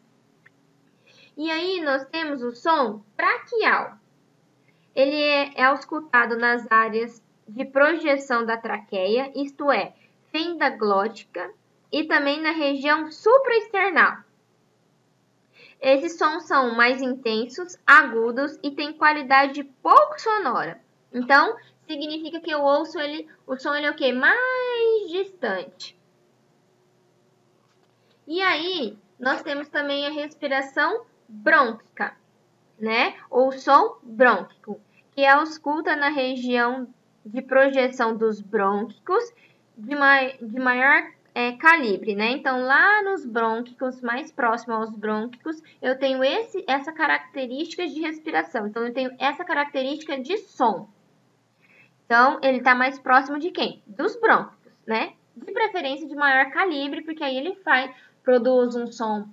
E aí nós temos o som braquial. Ele é auscultado nas áreas de projeção da traqueia, isto é, fenda glótica, e também na região supraesternal. Esses sons são mais intensos, agudos e têm qualidade pouco sonora. Então, significa que eu ouço o som é o quê? Mais distante. E aí, nós temos também a respiração brônquica, né? Ou som brônquico, que ausculta na região de projeção dos brônquicos de maior calibre, né? Então, lá nos brônquicos, mais próximo aos brônquicos, eu tenho essa característica de respiração. Então, eu tenho essa característica de som. Então, ele está mais próximo de quem? Dos brônquicos, né? De preferência de maior calibre, porque aí ele produz um som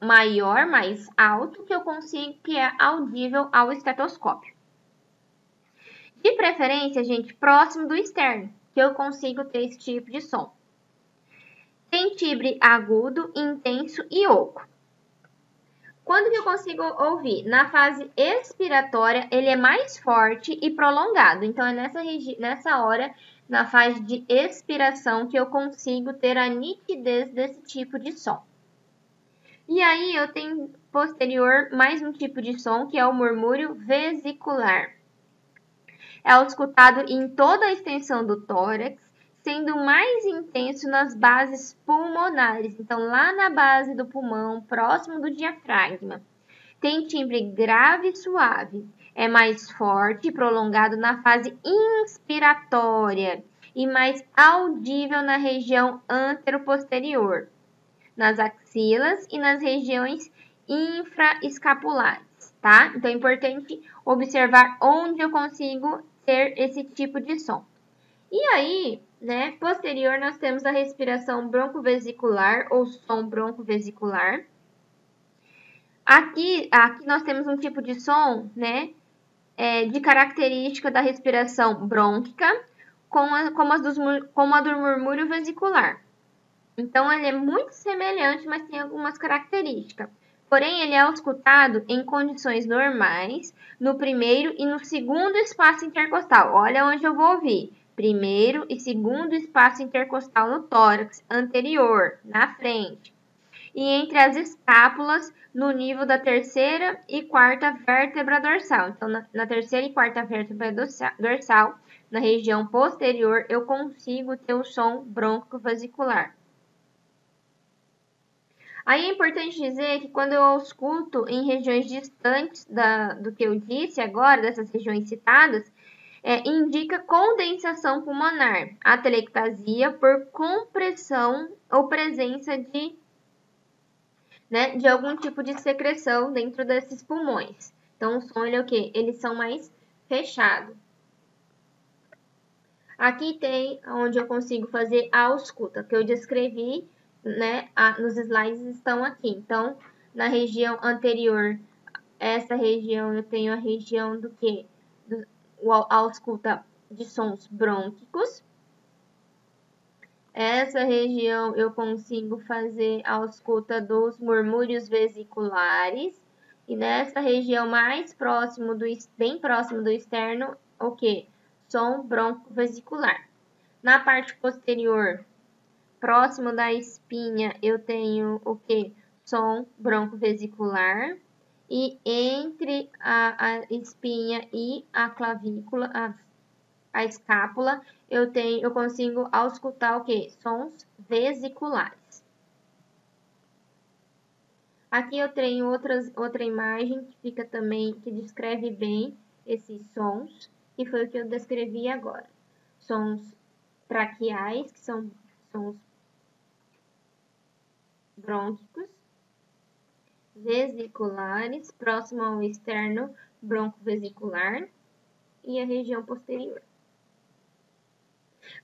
maior, mais alto, que é audível ao estetoscópio. De preferência, gente, próximo do externo, que eu consigo ter esse tipo de som. Tem timbre agudo, intenso e oco. Quando que eu consigo ouvir? Na fase expiratória, ele é mais forte e prolongado. Então, é nessa hora na fase de expiração que eu consigo ter a nitidez desse tipo de som. E aí eu tenho posterior mais um tipo de som que é o murmúrio vesicular. É escutado em toda a extensão do tórax, sendo mais intenso nas bases pulmonares. Então, lá na base do pulmão, próximo do diafragma. Tem timbre grave e suave. É mais forte e prolongado na fase inspiratória e mais audível na região anteroposterior, nas axilas e nas regiões infraescapulares, tá? Então, é importante observar onde eu consigo ter esse tipo de som. E aí, né, posterior, nós temos a respiração broncovesicular ou som broncovesicular. Aqui nós temos um tipo de som, né, de característica da respiração brônquica, como a do murmúrio vesicular. Então, ele é muito semelhante, mas tem algumas características. Porém, ele é escutado em condições normais, no primeiro e no segundo espaço intercostal. Olha onde eu vou ouvir. Primeiro e segundo espaço intercostal no tórax, anterior, na frente. E entre as escápulas, no nível da terceira e quarta vértebra dorsal. Então, na terceira e quarta vértebra dorsal, na região posterior, eu consigo ter o som broncovesicular. Aí é importante dizer que quando eu escuto em regiões distantes do que eu disse agora, dessas regiões citadas, indica condensação pulmonar, atelectasia por compressão ou presença de algum tipo de secreção dentro desses pulmões. Então, o som ele é o quê? Eles são mais fechados. Aqui tem onde eu consigo fazer a ausculta, que eu descrevi, né? Nos slides estão aqui. Então, na região anterior, essa região eu tenho a região do quê? A ausculta de sons brônquicos. Essa região eu consigo fazer a ausculta dos murmúrios vesiculares. E nessa região mais próximo bem próximo do externo, o quê? Som broncovesicular. Na parte posterior, próximo da espinha, eu tenho o quê? Som broncovesicular. E entre a espinha e a clavícula, a escápula, eu consigo auscultar o quê? Sons vesiculares. Aqui eu tenho outra imagem que fica também, que descreve bem esses sons, que foi o que eu descrevi agora. Sons traqueais, que são sons brônquicos, vesiculares, próximo ao externo broncovesicular e a região posterior.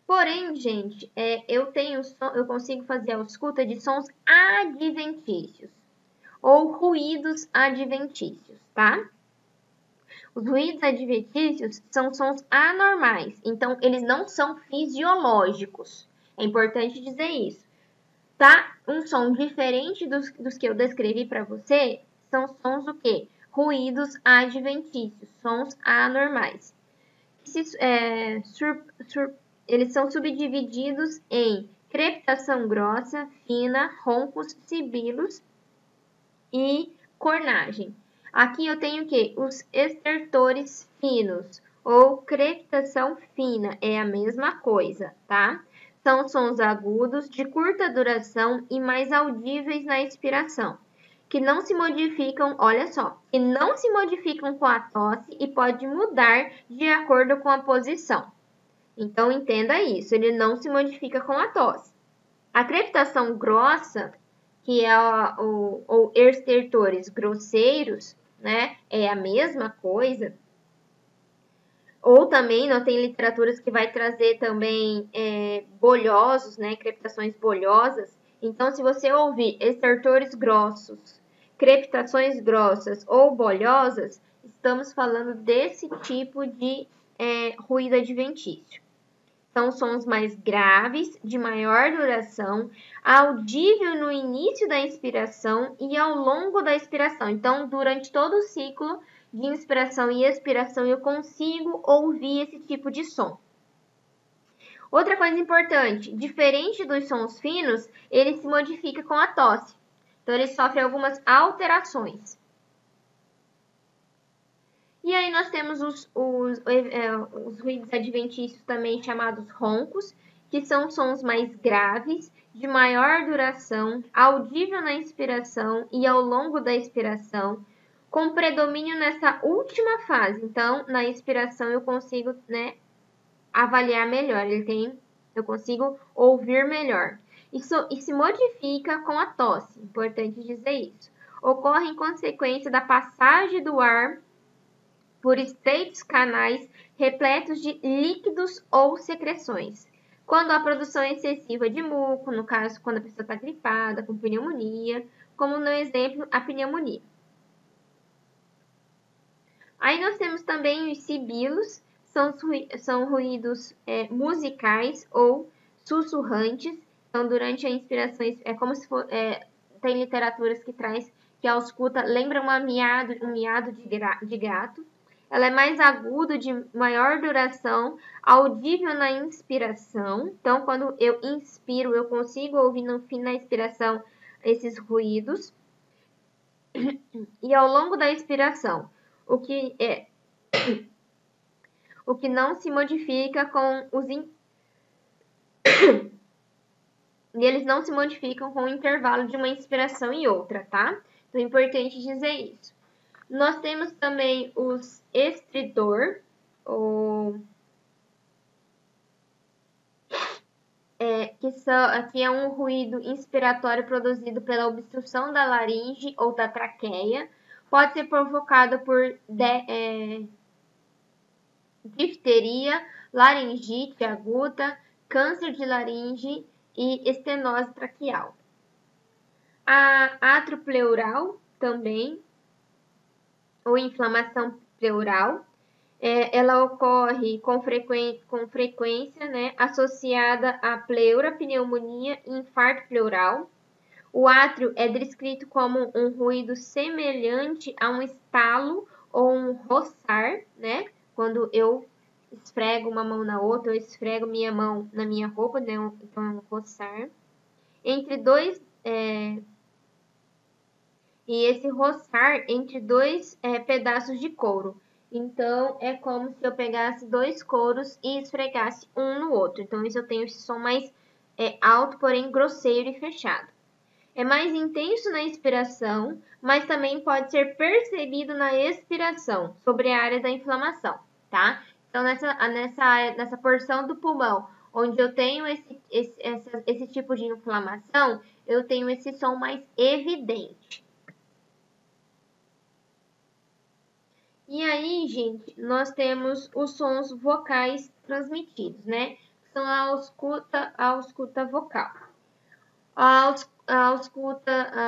Porém, gente, eu consigo fazer a escuta de sons adventícios ou ruídos adventícios, tá? Os ruídos adventícios são sons anormais, então eles não são fisiológicos. É importante dizer isso, tá? Um som diferente dos que eu descrevi para você são sons o quê? Ruídos adventícios, sons anormais. Eles são subdivididos em crepitação grossa, fina, roncos, sibilos e cornagem. Aqui eu tenho o quê? Os estertores finos ou crepitação fina, é a mesma coisa, tá? São sons agudos, de curta duração e mais audíveis na expiração, que não se modificam, olha só, que não se modificam com a tosse e pode mudar de acordo com a posição. Então, entenda isso, ele não se modifica com a tosse. A crepitação grossa, que é ou estertores grosseiros, né, é a mesma coisa. Ou também, nós tem literaturas que vai trazer também bolhosos, né, crepitações bolhosas. Então, se você ouvir estertores grossos, crepitações grossas ou bolhosas, estamos falando desse tipo de ruído adventício. São sons mais graves, de maior duração, audível no início da inspiração e ao longo da expiração. Então, durante todo o ciclo de inspiração e expiração, eu consigo ouvir esse tipo de som. Outra coisa importante, diferente dos sons finos, ele se modifica com a tosse. Então, ele sofre algumas alterações. E aí nós temos os ruídos adventícios, também chamados roncos, que são sons mais graves, de maior duração, audível na inspiração e ao longo da expiração, com predomínio nessa última fase. Então, na inspiração eu consigo, avaliar melhor, eu consigo ouvir melhor. Isso se modifica com a tosse, importante dizer isso. Ocorre em consequência da passagem do ar por estreitos canais repletos de líquidos ou secreções. Quando há produção excessiva de muco, no caso, quando a pessoa está gripada, com pneumonia, como no exemplo, a pneumonia. Aí nós temos também os sibilos, são ruídos musicais ou sussurrantes. Então, durante a inspiração, é como se for, tem literaturas que traz que a ausculta lembra um miado de gato. Ela é mais aguda, de maior duração, audível na inspiração. Então, quando eu inspiro, eu consigo ouvir no fim da inspiração esses ruídos. E ao longo da expiração, o que não se modifica com os e eles não se modificam com o intervalo de uma inspiração e outra, tá? Então é importante dizer isso. Nós temos também os estridor, que é um ruído inspiratório produzido pela obstrução da laringe ou da traqueia. Pode ser provocado por difteria, laringite aguda, câncer de laringe e estenose traqueal. A atropleural também, ou inflamação pleural, ela ocorre com frequência, associada à pleura, pneumonia e infarto pleural. O átrio é descrito como um ruído semelhante a um estalo ou um roçar, quando eu esfrego uma mão na outra, eu esfrego minha mão na minha roupa, então é um roçar. E esse roçar entre dois pedaços de couro. Então, é como se eu pegasse dois couros e esfregasse um no outro. Então, isso eu tenho esse som mais alto, porém grosseiro e fechado. É mais intenso na inspiração, mas também pode ser percebido na expiração, sobre a área da inflamação, tá? Então, nessa porção do pulmão, onde eu tenho esse tipo de inflamação, eu tenho esse som mais evidente. E aí, gente, nós temos os sons vocais transmitidos, que são a ausculta vocal.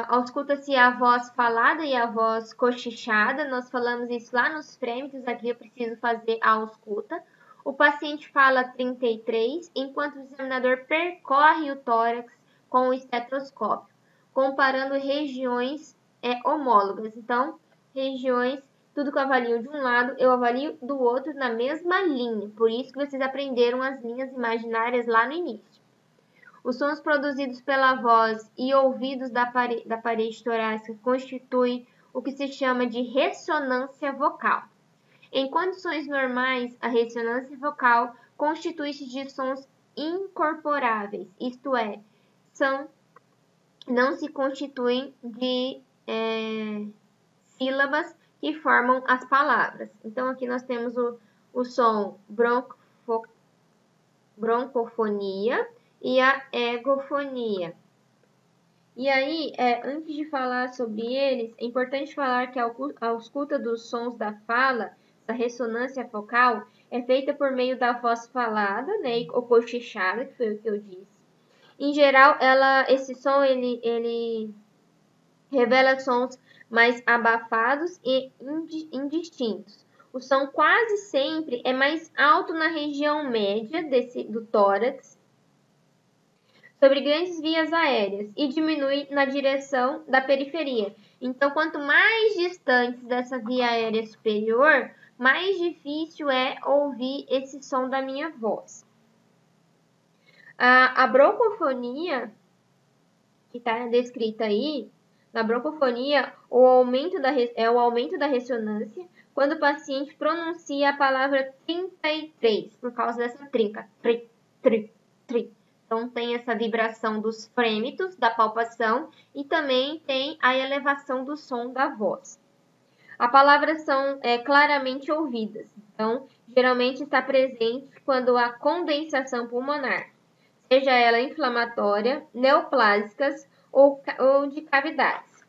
Ausculta-se a voz falada e a voz cochichada. Nós falamos isso lá nos frêmitos, aqui eu preciso fazer a ausculta. O paciente fala 33, enquanto o examinador percorre o tórax com o estetoscópio, comparando regiões homólogas. Então, regiões, tudo que eu avalio de um lado, eu avalio do outro na mesma linha. Por isso que vocês aprenderam as linhas imaginárias lá no início. Os sons produzidos pela voz e ouvidos da parede torácica constituem o que se chama de ressonância vocal. Em condições normais, a ressonância vocal constitui-se de sons incorporáveis, isto é, não se constituem de sílabas que formam as palavras. Então, aqui nós temos o som broncofonia e a egofonia. E aí, antes de falar sobre eles, é importante falar que a ausculta dos sons da fala, essa ressonância focal, é feita por meio da voz falada, ou cochichada, que foi o que eu disse. Em geral, esse som ele revela sons mais abafados e indistintos. O som quase sempre é mais alto na região média do tórax, sobre grandes vias aéreas, e diminui na direção da periferia. Então, quanto mais distantes dessa via aérea superior, mais difícil é ouvir esse som da minha voz. A broncofonia, que está descrita aí, na broncofonia, o aumento da ressonância quando o paciente pronuncia a palavra 33, por causa dessa trinca. Tri, tri, tri. Então, tem essa vibração dos frêmitos, da palpação, e também tem a elevação do som da voz. As palavras são claramente ouvidas. Então, geralmente está presente quando há condensação pulmonar, seja ela inflamatória, neoplásicas ou de cavidades.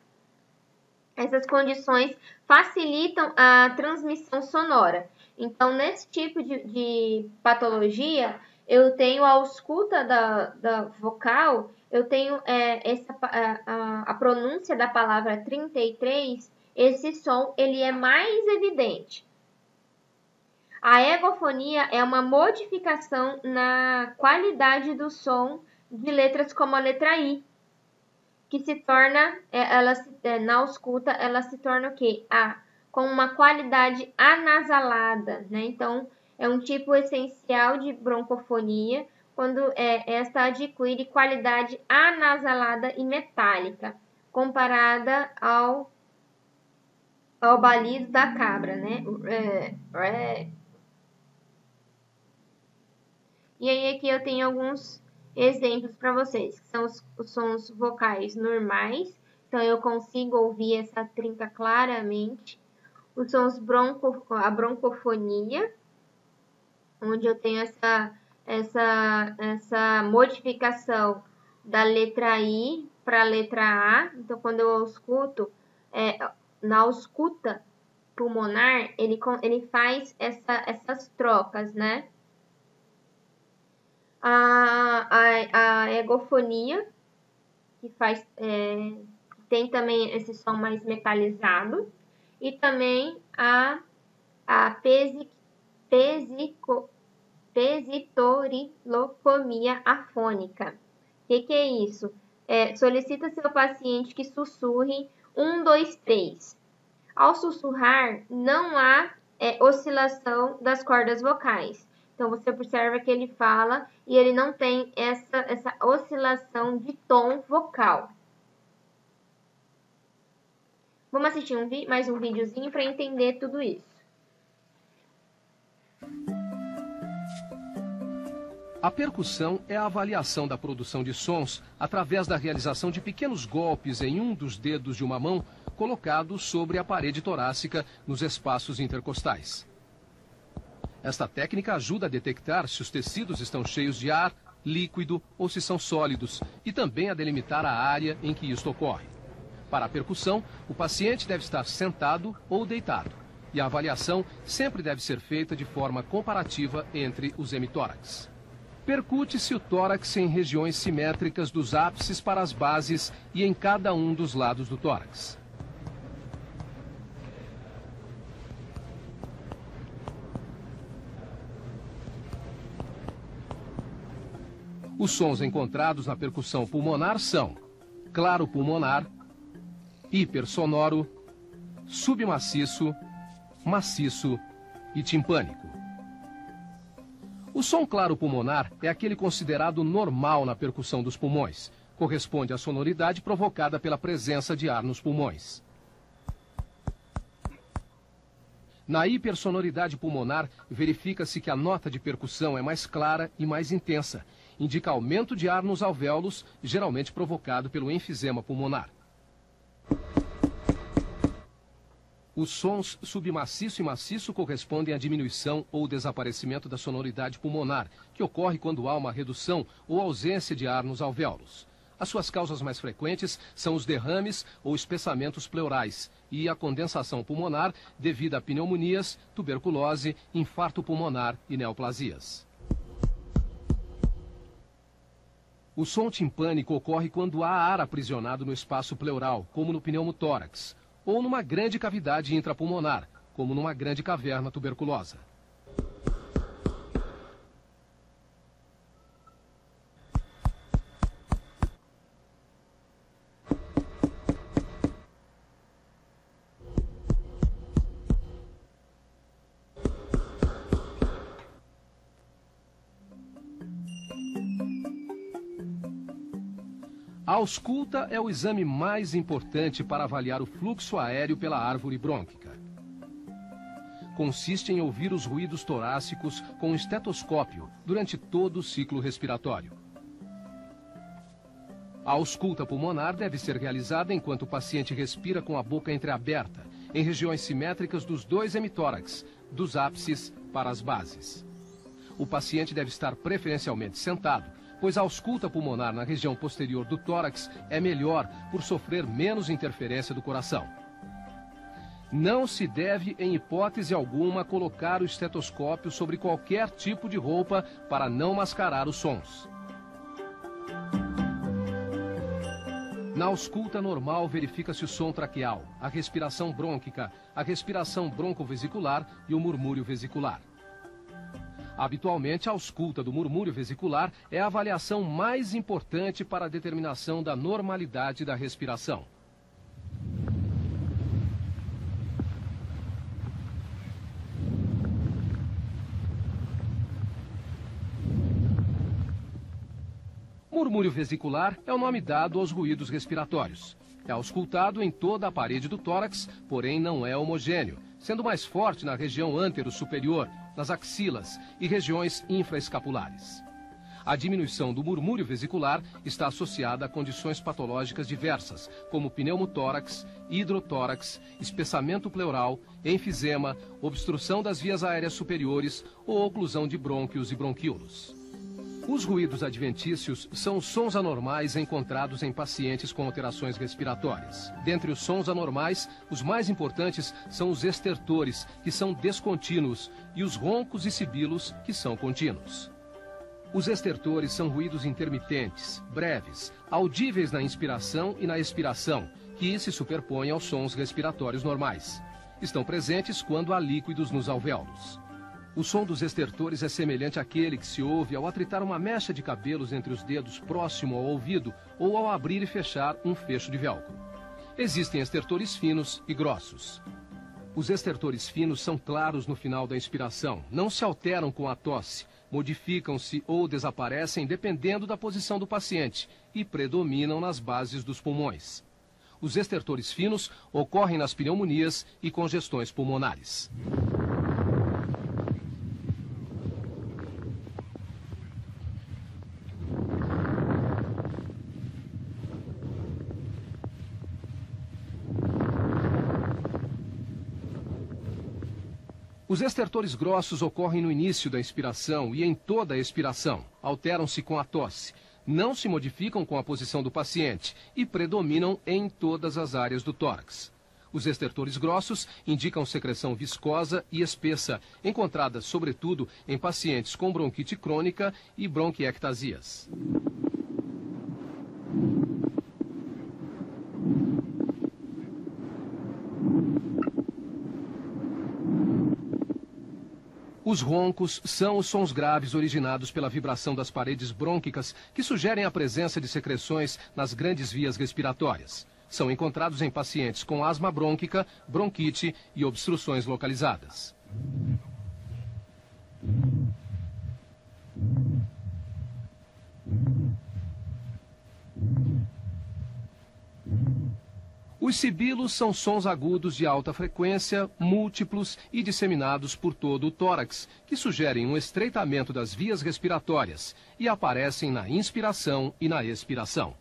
Essas condições facilitam a transmissão sonora. Então, nesse tipo de patologia, eu tenho a ausculta da vocal, eu tenho a pronúncia da palavra 33, esse som ele é mais evidente. A egofonia é uma modificação na qualidade do som de letras como a letra I, que se torna, na ausculta, ela se torna o quê? Com uma qualidade anasalada, né? Então, é um tipo essencial de broncofonia, quando esta adquire qualidade anasalada e metálica, comparada ao balido da cabra, né? E aí aqui eu tenho alguns exemplos para vocês, que são os sons vocais normais. Então, eu consigo ouvir essa trinca claramente. Os sons a broncofonia, onde eu tenho essa modificação da letra I para a letra A. Então, quando eu escuto, na ausculta pulmonar, ele faz essas trocas, né? A egofonia, que tem também esse som mais metalizado, e também a pesitorilofomia afônica. O que é isso? Solicita seu paciente que sussurre 1, 2, 3. Ao sussurrar, não há oscilação das cordas vocais. Então, você observa que ele fala e ele não tem essa oscilação de tom vocal. Vamos assistir mais um videozinho para entender tudo isso. A percussão é a avaliação da produção de sons através da realização de pequenos golpes em um dos dedos de uma mão colocados sobre a parede torácica nos espaços intercostais. Esta técnica ajuda a detectar se os tecidos estão cheios de ar, líquido ou se são sólidos e também a delimitar a área em que isto ocorre. Para a percussão, o paciente deve estar sentado ou deitado e a avaliação sempre deve ser feita de forma comparativa entre os hemitórax. Percute-se o tórax em regiões simétricas dos ápices para as bases e em cada um dos lados do tórax. Os sons encontrados na percussão pulmonar são claro pulmonar, hipersonoro, submaciço, maciço e timpânico. O som claro pulmonar é aquele considerado normal na percussão dos pulmões. Corresponde à sonoridade provocada pela presença de ar nos pulmões. Na hipersonoridade pulmonar, verifica-se que a nota de percussão é mais clara e mais intensa. Indica aumento de ar nos alvéolos, geralmente provocado pelo enfisema pulmonar. Os sons submaciço e maciço correspondem à diminuição ou desaparecimento da sonoridade pulmonar, que ocorre quando há uma redução ou ausência de ar nos alvéolos. As suas causas mais frequentes são os derrames ou espessamentos pleurais e a condensação pulmonar devido a pneumonias, tuberculose, infarto pulmonar e neoplasias. O som timpânico ocorre quando há ar aprisionado no espaço pleural, como no pneumotórax, ou numa grande cavidade intrapulmonar, como numa grande caverna tuberculosa. A ausculta é o exame mais importante para avaliar o fluxo aéreo pela árvore brônquica. Consiste em ouvir os ruídos torácicos com um estetoscópio durante todo o ciclo respiratório. A ausculta pulmonar deve ser realizada enquanto o paciente respira com a boca entreaberta, em regiões simétricas dos dois hemitórax, dos ápices para as bases. O paciente deve estar preferencialmente sentado, pois a ausculta pulmonar na região posterior do tórax é melhor por sofrer menos interferência do coração. Não se deve, em hipótese alguma, colocar o estetoscópio sobre qualquer tipo de roupa para não mascarar os sons. Na ausculta normal, verifica-se o som traqueal, a respiração brônquica, a respiração broncovesicular e o murmúrio vesicular. Habitualmente, a ausculta do murmúrio vesicular é a avaliação mais importante para a determinação da normalidade da respiração. Murmúrio vesicular é o nome dado aos ruídos respiratórios. É auscultado em toda a parede do tórax, porém não é homogêneo, sendo mais forte na região antero-superior, nas axilas e regiões infraescapulares. A diminuição do murmúrio vesicular está associada a condições patológicas diversas, como pneumotórax, hidrotórax, espessamento pleural, enfisema, obstrução das vias aéreas superiores ou oclusão de brônquios e bronquíolos. Os ruídos adventícios são os sons anormais encontrados em pacientes com alterações respiratórias. Dentre os sons anormais, os mais importantes são os estertores, que são descontínuos, e os roncos e sibilos, que são contínuos. Os estertores são ruídos intermitentes, breves, audíveis na inspiração e na expiração, que se superpõem aos sons respiratórios normais. Estão presentes quando há líquidos nos alvéolos. O som dos estertores é semelhante àquele que se ouve ao atritar uma mecha de cabelos entre os dedos próximo ao ouvido ou ao abrir e fechar um fecho de velcro. Existem estertores finos e grossos. Os estertores finos são claros no final da inspiração, não se alteram com a tosse, modificam-se ou desaparecem dependendo da posição do paciente e predominam nas bases dos pulmões. Os estertores finos ocorrem nas pneumonias e congestões pulmonares. Os estertores grossos ocorrem no início da inspiração e em toda a expiração. Alteram-se com a tosse, não se modificam com a posição do paciente e predominam em todas as áreas do tórax. Os estertores grossos indicam secreção viscosa e espessa, encontrada sobretudo em pacientes com bronquite crônica e bronquiectasias. Os roncos são os sons graves originados pela vibração das paredes brônquicas que sugerem a presença de secreções nas grandes vias respiratórias. São encontrados em pacientes com asma brônquica, bronquite e obstruções localizadas. Os sibilos são sons agudos de alta frequência, múltiplos e disseminados por todo o tórax, que sugerem um estreitamento das vias respiratórias e aparecem na inspiração e na expiração.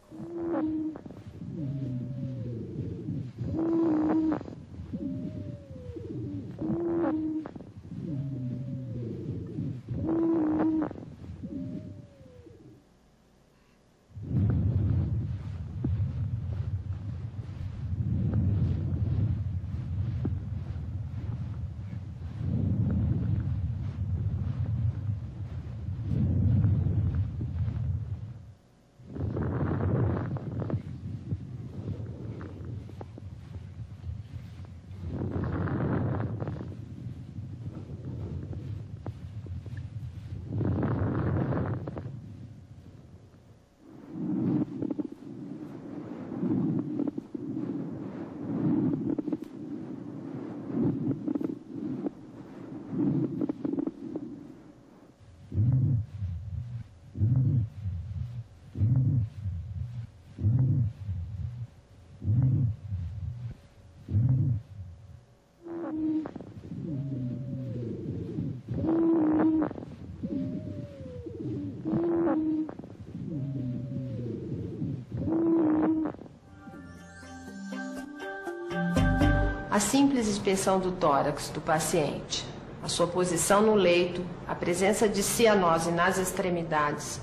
A simples inspeção do tórax do paciente, a sua posição no leito, a presença de cianose nas extremidades,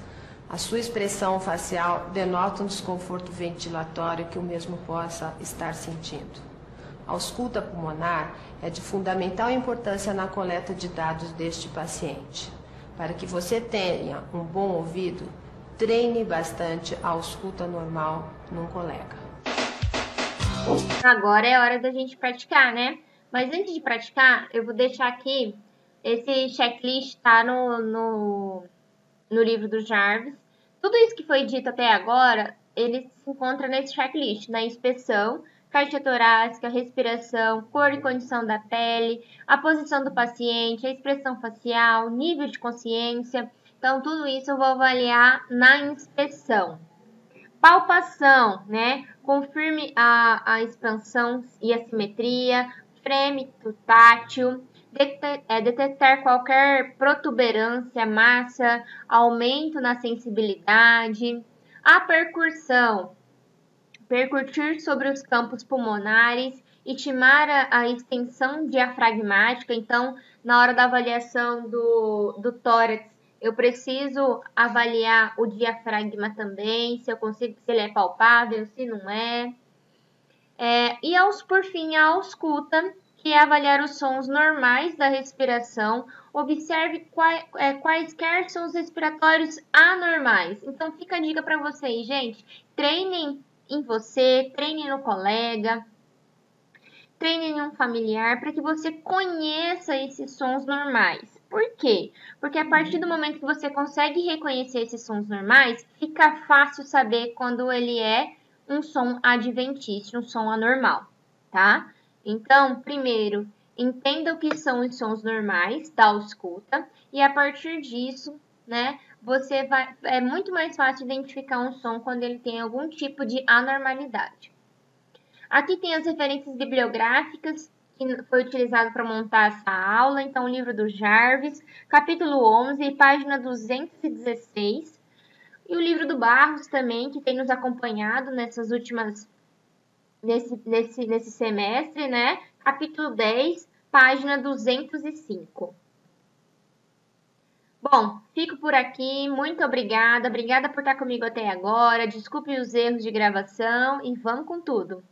a sua expressão facial denota um desconforto ventilatório que o mesmo possa estar sentindo. A ausculta pulmonar é de fundamental importância na coleta de dados deste paciente. Para que você tenha um bom ouvido, treine bastante a ausculta normal num colega. Agora é hora da gente praticar, né? Mas antes de praticar, eu vou deixar aqui, esse checklist tá no livro do Jarvis. Tudo isso que foi dito até agora, ele se encontra nesse checklist, na inspeção, caixa torácica, respiração, cor e condição da pele, a posição do paciente, a expressão facial, nível de consciência. Então, tudo isso eu vou avaliar na inspeção. Palpação, né? Confirme a expansão e a simetria, frame tátil, detectar qualquer protuberância, massa, aumento na sensibilidade. A percussão, percutir sobre os campos pulmonares, intimar a extensão diafragmática. Então, na hora da avaliação do tórax, eu preciso avaliar o diafragma também, se ele é palpável, se não é. E por fim, a ausculta, que é avaliar os sons normais da respiração. Observe quaisquer sons respiratórios anormais. Então, fica a dica para vocês, gente. Treinem em você, treinem no colega, treinem em um familiar, para que você conheça esses sons normais. Por quê? Porque a partir do momento que você consegue reconhecer esses sons normais, fica fácil saber quando ele é um som adventício, um som anormal, tá? Então, primeiro, entenda o que são os sons normais da ausculta e a partir disso, né, é muito mais fácil identificar um som quando ele tem algum tipo de anormalidade. Aqui tem as referências bibliográficas que foi utilizado para montar essa aula. Então, o livro do Jarvis, capítulo 11, página 216. E o livro do Barros também, que tem nos acompanhado nesse semestre, né? Capítulo 10, página 205. Bom, fico por aqui. Muito obrigada. Obrigada por estar comigo até agora. Desculpe os erros de gravação e vamos com tudo.